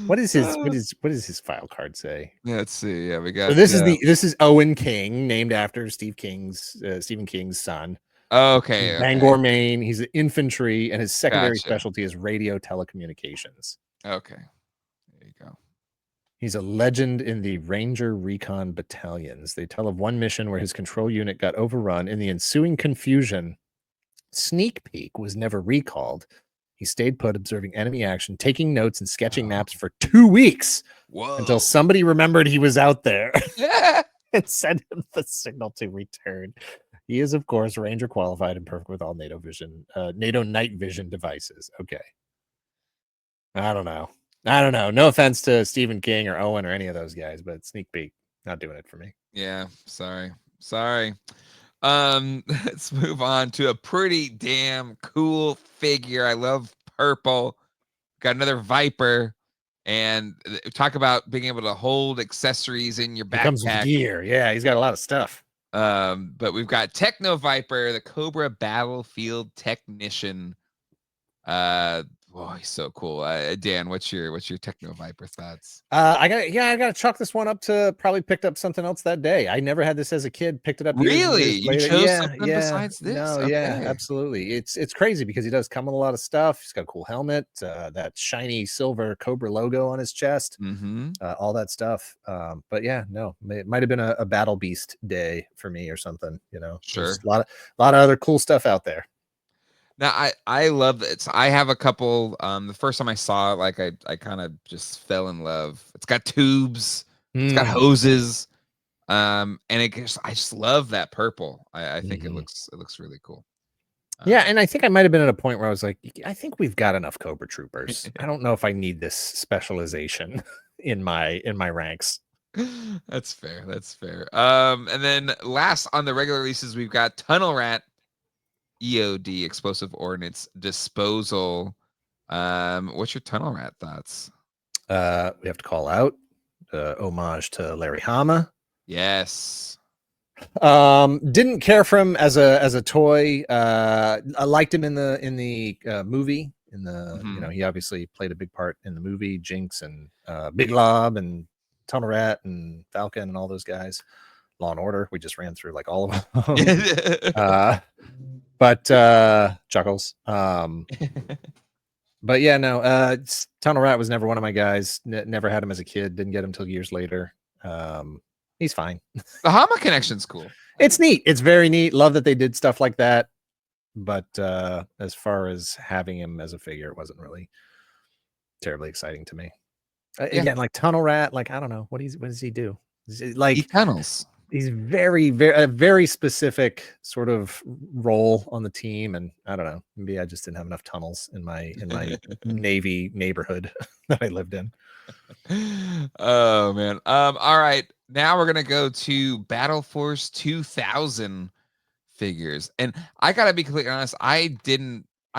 What is his file card say? Let's see. Yeah, we got. So this is Owen King, named after Stephen King's son. Okay. Bangor, Maine. He's an infantry, and his secondary Gotcha. specialty is radio telecommunications. Okay. There you go. He's a legend in the Ranger Recon battalions. They tell of one mission where his control unit got overrun. In the ensuing confusion, Sneak Peek was never recalled. He stayed put, observing enemy action, taking notes, and sketching maps for 2 weeks. Whoa. Until somebody remembered he was out there Yeah. and sent him the signal to return. He is, of course, Ranger qualified and perfect with all NATO night vision devices. Okay. I don't know. No offense to Stephen King or Owen or any of those guys, but Sneak Peek, not doing it for me. Yeah. Sorry. Let's move on to a pretty damn cool figure. I love purple. got another Viper, and talk about being able to hold accessories in your He comes with backpack. gear. Yeah, he's got a lot of stuff. But we've got Techno Viper, the Cobra Battlefield Technician. Oh, he's so cool. Dan, what's your Techno Viper thoughts? I gotta chalk this one up to probably picked up something else that day. I never had this as a kid, picked it up years and Really? years You later. chose Yeah, something yeah. besides this? No, yeah, Okay. absolutely. It's crazy because he does come with a lot of stuff. He's got a cool helmet, that shiny silver Cobra logo on his chest, Mm-hmm. all that stuff. But yeah, no, it might have been a Battle Beast day for me or something. There's Sure. a lot of other cool stuff out there. Now I love it. So I have a couple. The first time I saw it, like I kind of just fell in love. It's got tubes. It's got Mm. hoses. And I just love that purple. I think Mhm. it looks really cool. Yeah, and I think I might have been at a point where I was like, I think we've got enough Cobra Troopers. I don't know if I need this specialization in my ranks. That's fair. That's fair. And then last on the regular releases, we've got Tunnel Rat, EOD, Explosive Ordnance Disposal. What's your Tunnel Rat thoughts? We have to call out homage to Larry Hama. Yes. Didn't care for him as a toy. I liked him in the movie. He obviously played a big part in the movie. Jinx and Big Lob and Tunnel Rat and Falcon and all those guys. Law and Order. We just ran through like all of them. But Chuckles. But yeah, no. Tunnel Rat was never one of my guys. Never had him as a kid. Didn't get him till years later. He's fine. The Hama connection's cool. It's neat. It's very neat. Love that they did stuff like that. But as far as having him as a figure, it wasn't really terribly exciting to me. Again, like Tunnel Rat, like I don't know what does he do? Like he tunnels. He's a very specific sort of role on the team, and I don't know. Maybe I just didn't have enough tunnels in my Navy neighborhood that I lived in. Oh man. All right. Now we're gonna go to Battleforce 2000 figures, and I gotta be completely honest. I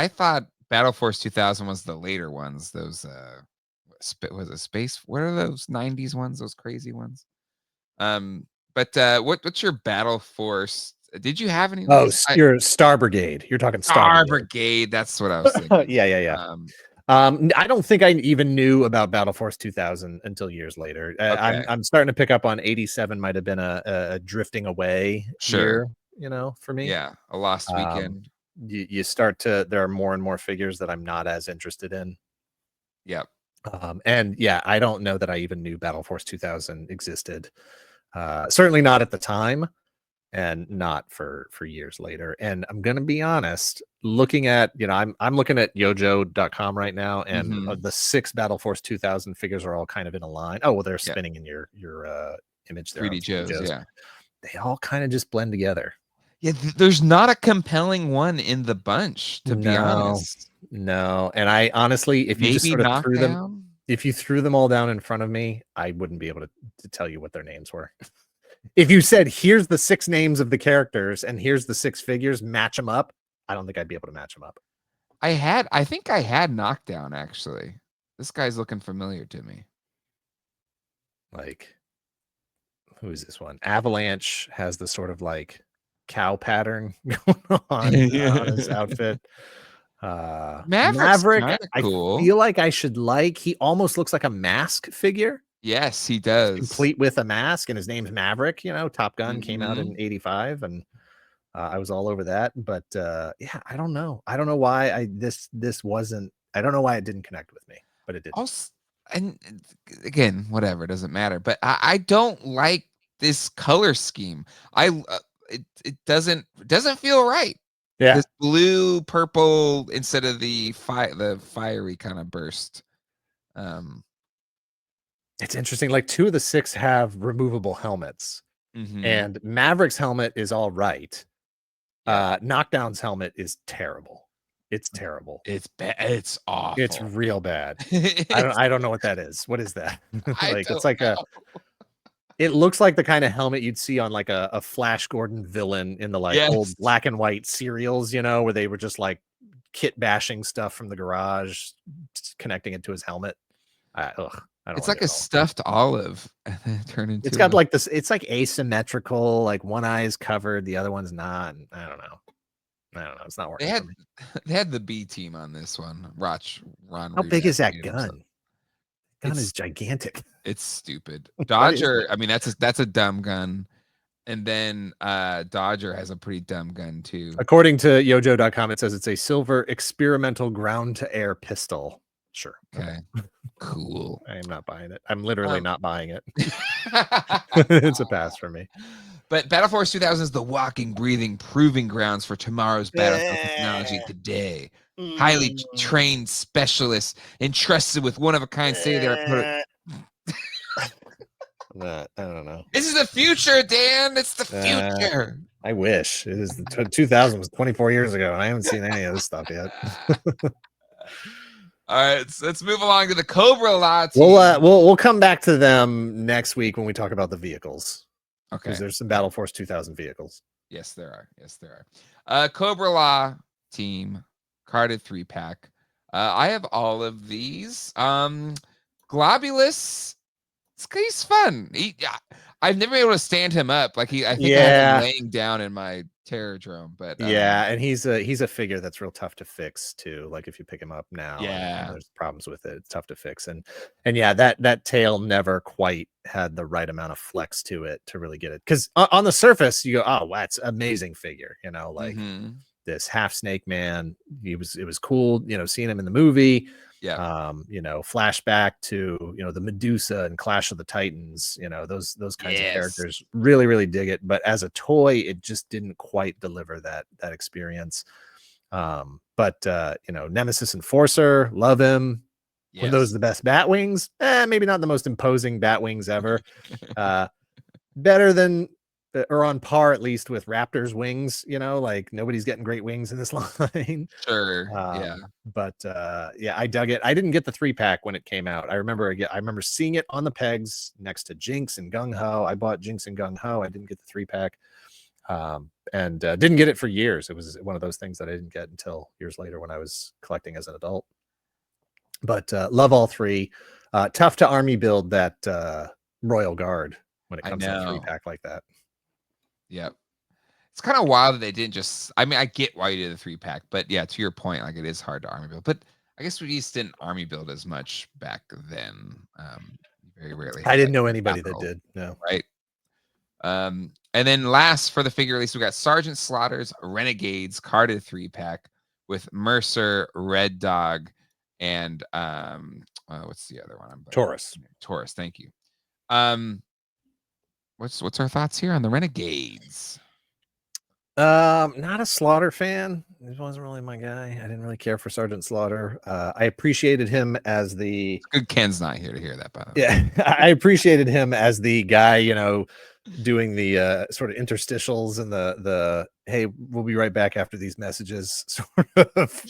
thought Battleforce 2000 was the later ones. Those was it space? What are those 90s ones? Those crazy ones. But what's your Battleforce? Did you have any of Oh, these? you're Star Brigade. You're talking Star Star Brigade. Brigade. That's what I was thinking. Yeah. I don't think I even knew about Battleforce 2000 until years later. Okay. I'm starting to pick up on 87 might have been a drifting away Sure. year, for me. Yeah, a lost weekend. You start to, there are more and more figures that I'm not as interested in. Yep. And yeah, I don't know that I even knew Battleforce 2000 existed. Certainly not at the time, and not for years later. And I'm gonna be honest, looking at I'm looking at yojo.com right now, and the 6 Battleforce 2000 figures are all kind of in a line. Oh well, they're spinning in your image there. 3D Joes, yeah. They all kind of just blend together. Yeah, there's not a compelling one in the bunch, to be honest. No, and I honestly, if you just Maybe sort of threw them, Knockdown? if you threw them all down in front of me, I wouldn't be able to tell you what their names were. If you said, here's the 6 names of the characters and here's the 6 figures, match them up, I don't think I'd be able to match them up. I think I had Knockdown, actually. This guy's looking familiar to me. Like, who is this one? Avalanche has the sort of like cow pattern going on his outfit. Maverick, cool. I feel like I should like. He almost looks like a Mask figure. Yes, he does. Complete with a mask, and his name's Maverick. Top Gun came out in '85, and I was all over that. But yeah, I don't know. I don't know why this wasn't. I don't know why it didn't connect with me, but it did. Also, and again, whatever, it doesn't matter. But I don't like this color scheme. It doesn't feel right. Yeah, this blue purple instead of the fiery kind of burst. It's interesting. Like 2 of the 6 have removable helmets, and Maverick's helmet is all right. Knockdown's helmet is terrible. It's terrible. It's bad. It's awful. It's real bad. I don't know what that is. What is that? It's like it looks like the kind of helmet you'd see on like a Flash Gordon villain in the old black and white serials, where they were just like kit bashing stuff from the garage, connecting it to his helmet. I don't It's like like a stuffed olive, and then turned into. It's got like this. It's like asymmetrical. Like one eye is covered, the other one's not. I don't know. It's not working for me. They had the B team on this one. Ron. How big is that gun? Gun is gigantic. It's stupid. Dodger. I mean, that's a dumb gun. And then Dodger has a pretty dumb gun too. According to Yojo.com, it says it's a silver experimental ground-to-air pistol. Sure. Okay. Cool. I am not buying it. I'm literally not buying it. It's a pass for me. But Battleforce 2000 is the walking, breathing, proving grounds for tomorrow's battlefield technology today. Highly trained specialists entrusted with one-of-a-kind state-of-the-art. I don't know. This is the future, Dan. It's the future. I wish. It is the 2000 was 24 years ago, and I haven't seen any of this stuff yet. All right, so let's move along to the Cobra-La team. We'll come back to them next week when we talk about the vehicles. Okay. Because there's some Battleforce 2000 vehicles. Yes, there are. Cobra-La team, carded 3-pack. I have all of these. Globulus, he's fun. I've never been able to stand him up. Like I think I have him laying down in my terror drone, but and he's a figure that's real tough to fix too. Like if you pick him up now, and there's problems with it. It's tough to fix, and that tail never quite had the right amount of flex to it to really get it. Because on the surface, you go, oh, that's amazing figure. Like this half snake man. It was cool. Seeing him in the movie. Yeah. Flashback to the Medusa and Clash of the Titans, those kinds of characters. Really, really dig it. But as a toy, it just didn't quite deliver that experience. But Nemesis Enforcer, love him. Yes. Were those the best bat wings? Maybe not the most imposing bat wings ever. Better than, or on par at least with Raptor's wings, like nobody's getting great wings in this line. Sure. But I dug it. I didn't get the 3-pack when it came out. I remember seeing it on the pegs next to Jinx and Gung Ho. I bought Jinx and Gung Ho. I didn't get the 3-pack. And didn't get it for years. It was one of those things that I didn't get until years later when I was collecting as an adult. But love all three. Tough to army build that Royal Guard when it comes to a 3-pack like that. Yep. It's kind of wild that they didn't just. I mean, I get why you did a 3-pack, but yeah, to your point, like it is hard to army build. But I guess we just didn't army build as much back then. Very rarely. I didn't know anybody that did. No. Right. And then last for the figure release, we got Sergeant Slaughter's Renegades carded 3-pack with Mercer, Red Dog, and what's the other one? Taurus. Taurus. Thank you. What's our thoughts here on the Renegades? Not a Slaughter fan. He wasn't really my guy. I didn't really care for Sergeant Slaughter. I appreciated him as the. It's good. Ken's not here to hear that, by the way. Yeah, I appreciated him as the guy, doing the sort of interstitials and the hey, we'll be right back after these messages sort of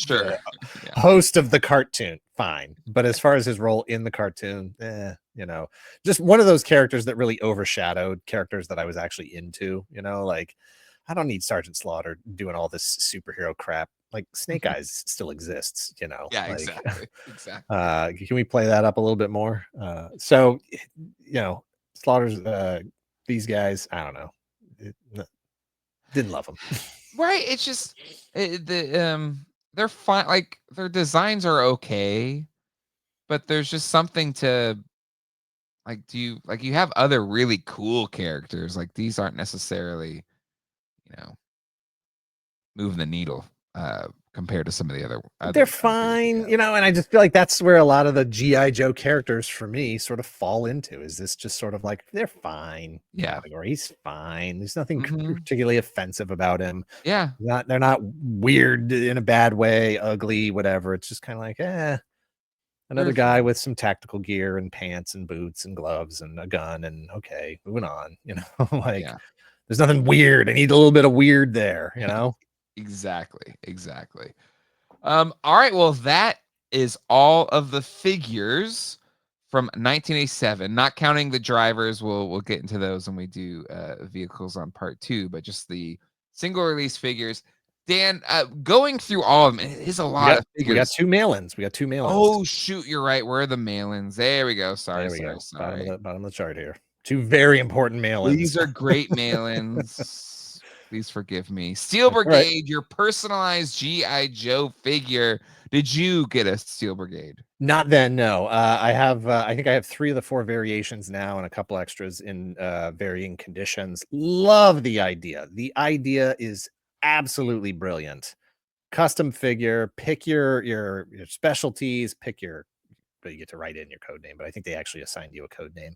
host of the cartoon. Fine. But as far as his role in the cartoon, just one of those characters that really overshadowed characters that I was actually into, like I don't need Sergeant Slaughter doing all this superhero crap. Like Snake Eyes still exists, Yeah, like, exactly. Can we play that up a little bit more? So Slaughter's these guys, I don't know, didn't love them. Right. It's just they're fine. Like their designs are okay, but there's just something to like. You have other really cool characters. Like these aren't necessarily, moving the needle compared to some of the other. They're fine, and I just feel like that's where a lot of the G.I. Joe characters for me sort of fall into. Is this just sort of like they're fine category? He's fine. There's nothing particularly offensive about him. Yeah, they're not weird in a bad way, ugly, whatever. It's just kind of like another guy with some tactical gear and pants and boots and gloves and a gun, and okay, moving on. There's nothing weird. I need a little bit of weird there. Exactly. All right. Well, that is all of the figures from 1987, not counting the drivers. We'll get into those when we do vehicles on part 2, but just the single release figures. Dan, going through all of them, it is a lot of figures. We got two mail-ins. We got two mail-ins. Oh shoot, you're right. Where are the mail-ins? There we go. There we go. Sorry. Bottom of the chart here. Two very important mail-ins. These are great mail-ins. Please forgive me. Steel Brigade, right. Your personalized G.I. Joe figure. Did you get a Steel Brigade? Not then, no. I have, I think I have 3 of the 4 variations now and a couple extras in varying conditions. Love the idea. The idea is absolutely brilliant. Custom figure, pick your specialties, pick your, but you get to write in your code name, but I think they actually assigned you a code name.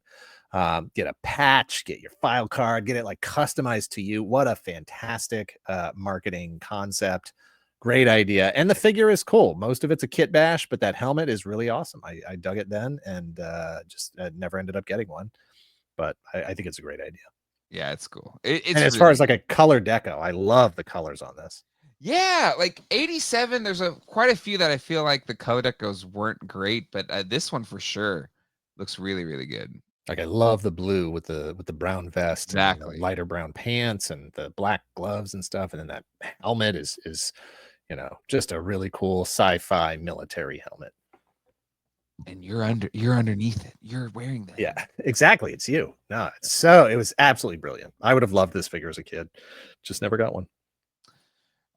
Get a patch, get your file card, get it like customized to you. What a fantastic marketing concept. Great idea. And the figure is cool. Most of it's a kit bash, but that helmet is really awesome. I dug it then and just never ended up getting one, but I think it's a great idea. Yeah, it's cool. And as far as like a color deco, I love the colors on this. Yeah, like 87, there's quite a few that I feel like the color decos weren't great, but this one for sure looks really, really good. Like I love the blue with the brown vest, Exactly. and lighter brown pants and the black gloves and stuff, and then that helmet is just a really cool sci-fi military helmet. And you're underneath it. You're wearing that. Yeah, exactly. It's you. No, it was absolutely brilliant. I would have loved this figure as a kid, just never got one.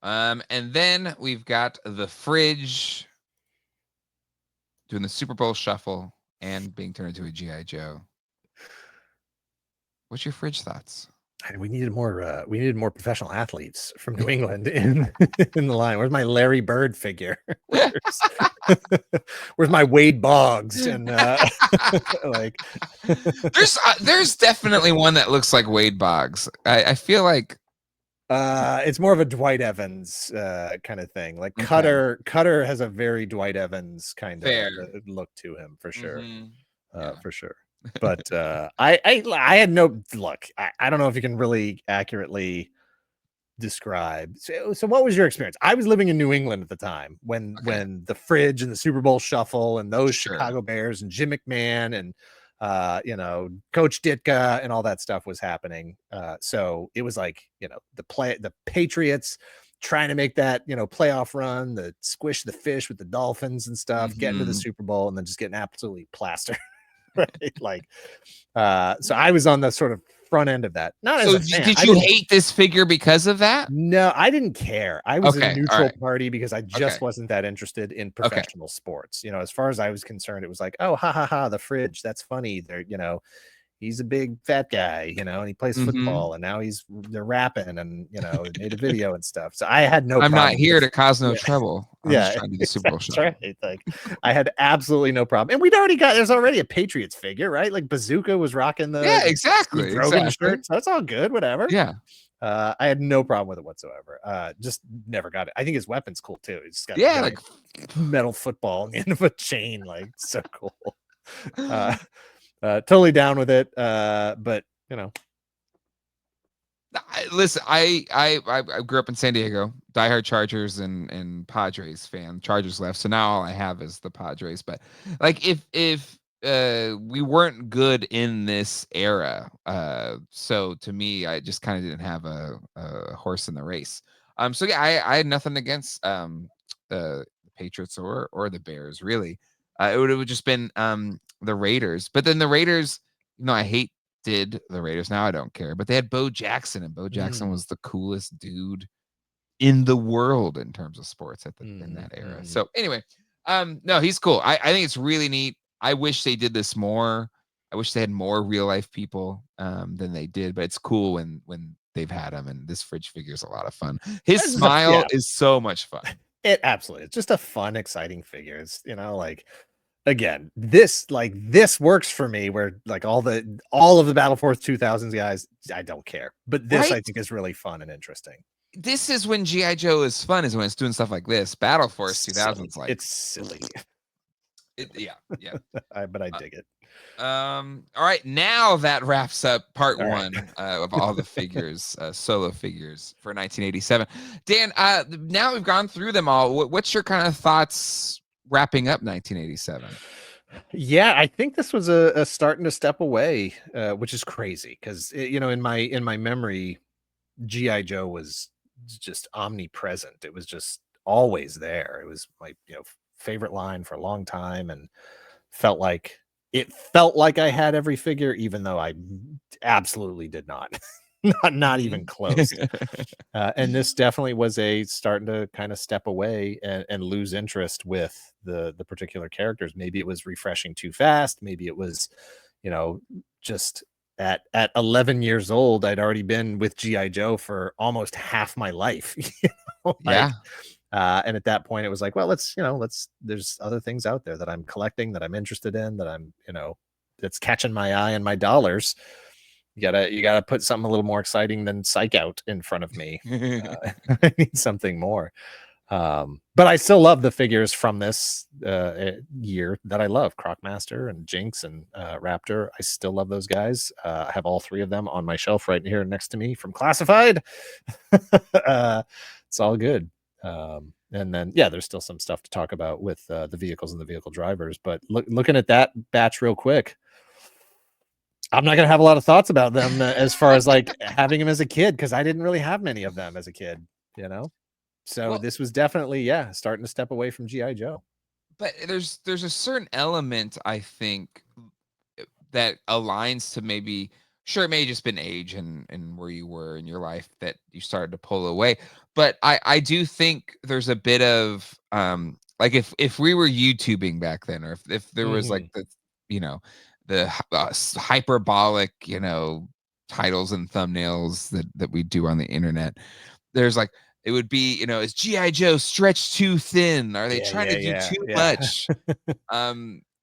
And then we've got the fridge doing the Super Bowl shuffle and being turned into a G.I. Joe. What's your fridge thoughts? We needed more professional athletes from New England in the line. Where's my Larry Bird figure? Where's my Wade Boggs? And like there's definitely one that looks like Wade Boggs. I feel like it's more of a Dwight Evans kind of thing. Like okay. Cutter has a very Dwight Evans kind of look to him for sure. Mm-hmm. For sure. But I had no look. I don't know if you can really accurately describe. So what was your experience? I was living in New England at the time when the fridge and the Super Bowl shuffle and those Chicago Bears and Jim McMahon and Coach Ditka and all that stuff was happening. So it was like, the Patriots trying to make that, playoff run, the squish the fish with the Dolphins and stuff, getting to the Super Bowl and then just getting absolutely plastered. Right. Like, so I was on the sort of front end of that. Not so as a fan. Did you hate this figure because of that? No, I didn't care. I was a neutral party because I just wasn't that interested in professional sports. As far as I was concerned, it was like, oh, ha, the fridge. That's funny. They're, he's a big fat guy, and he plays football and now they're rapping and, made a video and stuff. So I had no problem. I'm not here to cause no trouble. I'm just trying to do the Super Bowl show. Right. Like I had absolutely no problem. And there's already a Patriots figure, right? Like Bazooka was rocking the exactly. shirt. So it's all good, whatever. Yeah. I had no problem with it whatsoever. Just never got it. I think his weapon's cool too. He's got like metal football on the end of a chain, like so cool. Totally down with it. But listen, I grew up in San Diego, diehard Chargers and Padres fan. Chargers left, so now all I have is the Padres. But like, if we weren't good in this era, so to me, I just kind of didn't have a horse in the race. So yeah, I had nothing against the Patriots or the Bears really. It would have just been the Raiders, but then the Raiders, I hated the Raiders. Now I don't care, but they had Bo Jackson, and Bo Jackson was the coolest dude in the world in terms of sports in that era. So anyway, no, he's cool. I think it's really neat. I wish they did this more. I wish they had more real life people than they did, but it's cool when they've had them, and this fridge figure is a lot of fun. His smile is so much fun. It absolutely, it's just a fun, exciting figure. It's, like, again, this works for me where like all of the Battleforce 2000s guys, I don't care, but this I think is really fun and interesting. This is when G.I. Joe is fun, is when it's doing stuff like this. Battleforce 2000s, like it's silly. Yeah. But I dig it. All right, now that wraps up part one of all the figures, solo figures for 1987. Dan, now we've gone through them all. What's your kind of thoughts wrapping up 1987? Yeah, I think this was a starting to step away, which is crazy because in my memory, G.I. Joe was just omnipresent. It was just always there. It was my favorite line for a long time, and felt like I had every figure, even though I absolutely did not. Not even close. And this definitely was a starting to kind of step away and lose interest with the particular characters. Maybe it was refreshing too fast. Maybe it was, just at 11 years old, I'd already been with GI Joe for almost half my life. Yeah. And at that point, it was like, well, there's other things out there that I'm collecting, that I'm interested in, that I'm, that's catching my eye and my dollars. You gotta put something a little more exciting than Psych Out in front of me. I need something more. But I still love the figures from this year that I love. Crocmaster and Jinx and Raptor. I still love those guys. I have all three of them on my shelf right here next to me from Classified. It's all good. And then, there's still some stuff to talk about with the vehicles and the vehicle drivers. But looking at that batch real quick, I'm not going to have a lot of thoughts about them as far as like having them as a kid, because I didn't really have many of them as a kid, So this was definitely, starting to step away from GI Joe. But there's a certain element, I think, that aligns to maybe, sure, it may have just been age and where you were in your life that you started to pull away. But I do think there's a bit of like if we were YouTubing back then, or if there was like the hyperbolic titles and thumbnails that we do on the internet, there's like, it would be, is GI Joe stretched too thin? Are they trying to do too much?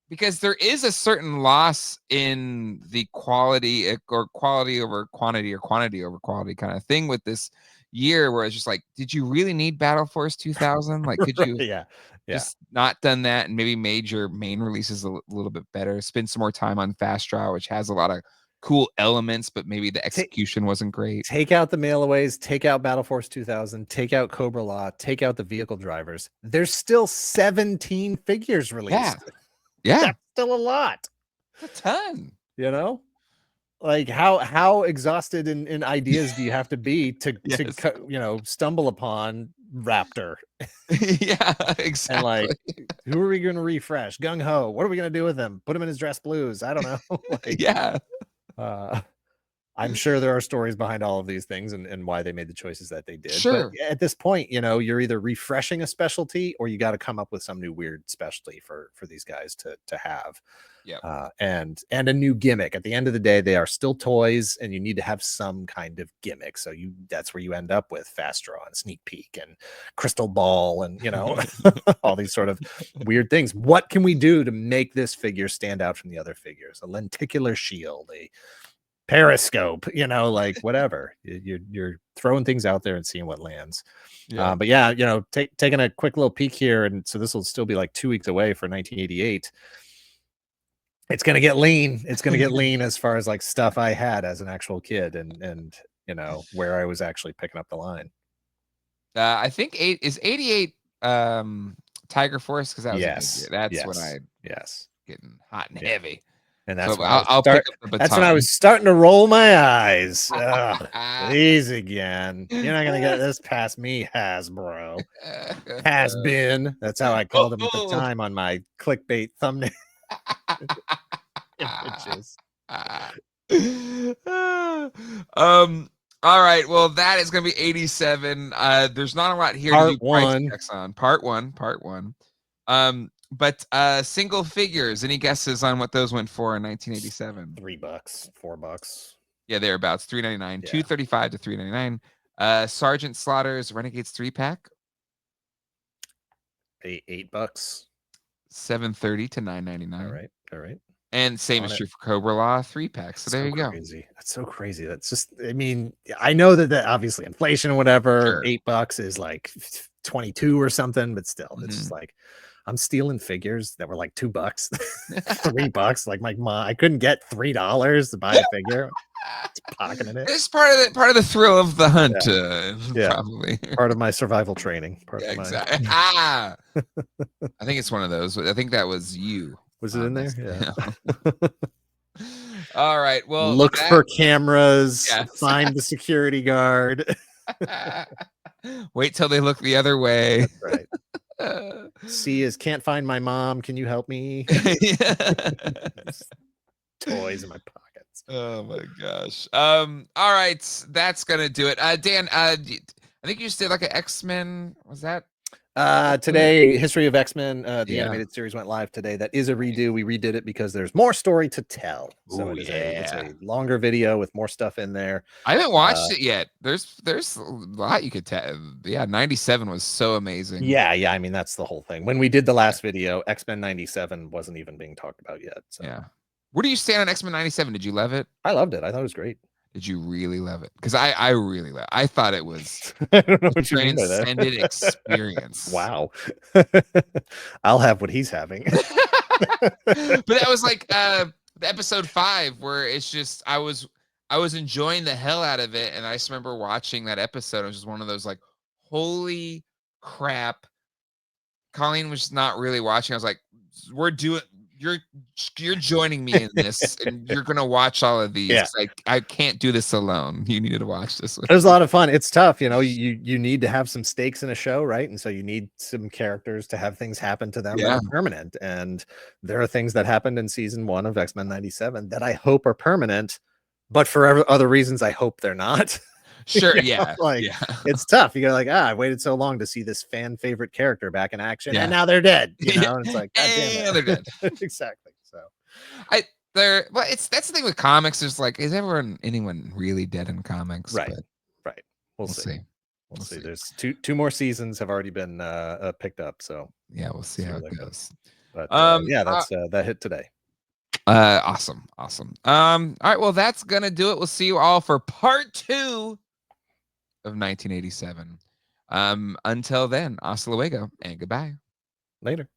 Because there is a certain loss in the quality, or quality over quantity, or quantity over quality kind of thing with this year, where it's just like, did you really need Battleforce 2000? Like, could you just not done that and maybe made your main releases a little bit better? Spend some more time on Fast Draw, which has a lot of cool elements, but maybe the execution wasn't great. Take out the mailaways, take out Battleforce 2000, take out Cobra-La, take out the vehicle drivers. There's still 17 figures released. Yeah. That's still a lot. A ton. Like how exhausted in ideas do you have to be to stumble upon Raptor? Yeah, exactly. And like, who are we going to refresh? Gung Ho. What are we going to do with him? Put him in his dress blues? I don't know. I'm sure there are stories behind all of these things and why they made the choices that they did. Sure. But at this point, you're either refreshing a specialty, or you got to come up with some new weird specialty for these guys to have. And a new gimmick. At the end of the day, they are still toys, and you need to have some kind of gimmick. So that's where you end up with Fast Draw and Sneak Peek and Crystal Ball and all these sort of weird things. What can we do to make this figure stand out from the other figures? A lenticular shield, a periscope, like whatever. You're throwing things out there and seeing what lands. But taking a quick little peek here, and so this will still be like 2 weeks away for 1988. It's gonna get lean. It's gonna get lean as far as like stuff I had as an actual kid, and where I was actually picking up the line. I think 88 Tiger Force, because that was that's when I getting hot and heavy. And that's so I'll pick up the baton. That's when I was starting to roll my eyes. Please again. You're not gonna get this past me, Hasbro. Has been. That's how I called him at the time on my clickbait thumbnail images. All right. Well, that is gonna be 87. There's not a lot here to do price checks on. Part one. But single figures, any guesses on what those went for in 1987? $3, $4. Yeah, thereabouts. $3.99, $2.35 to $3.99. Sergeant Slaughter's Renegades 3-pack. $8. $7.30 to $9.99. All right. And same is true for Cobra-La 3-packs. So there you go. That's so crazy. That's just, I mean, I know that obviously inflation or whatever, $8 is like 22 or something, but still, it's just like, I'm stealing figures that were like $2, $3. Like my mom, I couldn't get $3 to buy a figure. It's pocketing it. It's part of the thrill of the hunt. Probably part of my survival training. Exactly. I think it's one of those. I think that was you. Was it in there? Yeah. All right. Well, look for cameras. Find the security guard. Wait till they look the other way. That's right. C is can't find my mom. Can you help me? Toys in my pockets. Oh my gosh. All right, that's gonna do it. Dan, I think you just did like an X-Men. Was that today? History of X-Men, the Yeah. animated series went live today. That is a redo. We redid it because there's more story to tell. So Ooh, it's a longer video with more stuff in there. I haven't watched it yet. There's a lot you could tell. Yeah, 97 was so amazing. Yeah. I mean, that's the whole thing. When we did the last video, X-Men 97 wasn't even being talked about yet. So. Yeah. Where do you stand on X-Men 97? Did you love it? I loved it. I thought it was great. Did you really love it? Because I really love it. I thought it was I don't know what you mean by that. Transcended experience. Wow. I'll have what he's having. But that was like the episode 5 where it's just I was enjoying the hell out of it, and I just remember watching that episode. It was just one of those like, holy crap. Colleen was not really watching. I was like, you're joining me in this, and you're gonna watch all of these. Yeah. I can't do this alone. You needed to watch this one. It was a lot of fun. It's tough, you need to have some stakes in a show, right? And so you need some characters to have things happen to them that are permanent. And there are things that happened in season 1 of X-Men 97 that I hope are permanent, but for other reasons I hope they're not. Sure, It's tough. You go like, I waited so long to see this fan favorite character back in action, and now they're dead. And it's like, God damn it. They're dead. Exactly. So that's the thing with comics. Is like, is anyone really dead in comics? Right. But right. We'll see. We'll see. There's two more seasons have already been picked up. So yeah, we'll see how it goes. But that's that hit today. Awesome. All right, well, that's gonna do it. We'll see you all for part 2 of 1987. Until then, hasta luego and goodbye. Later.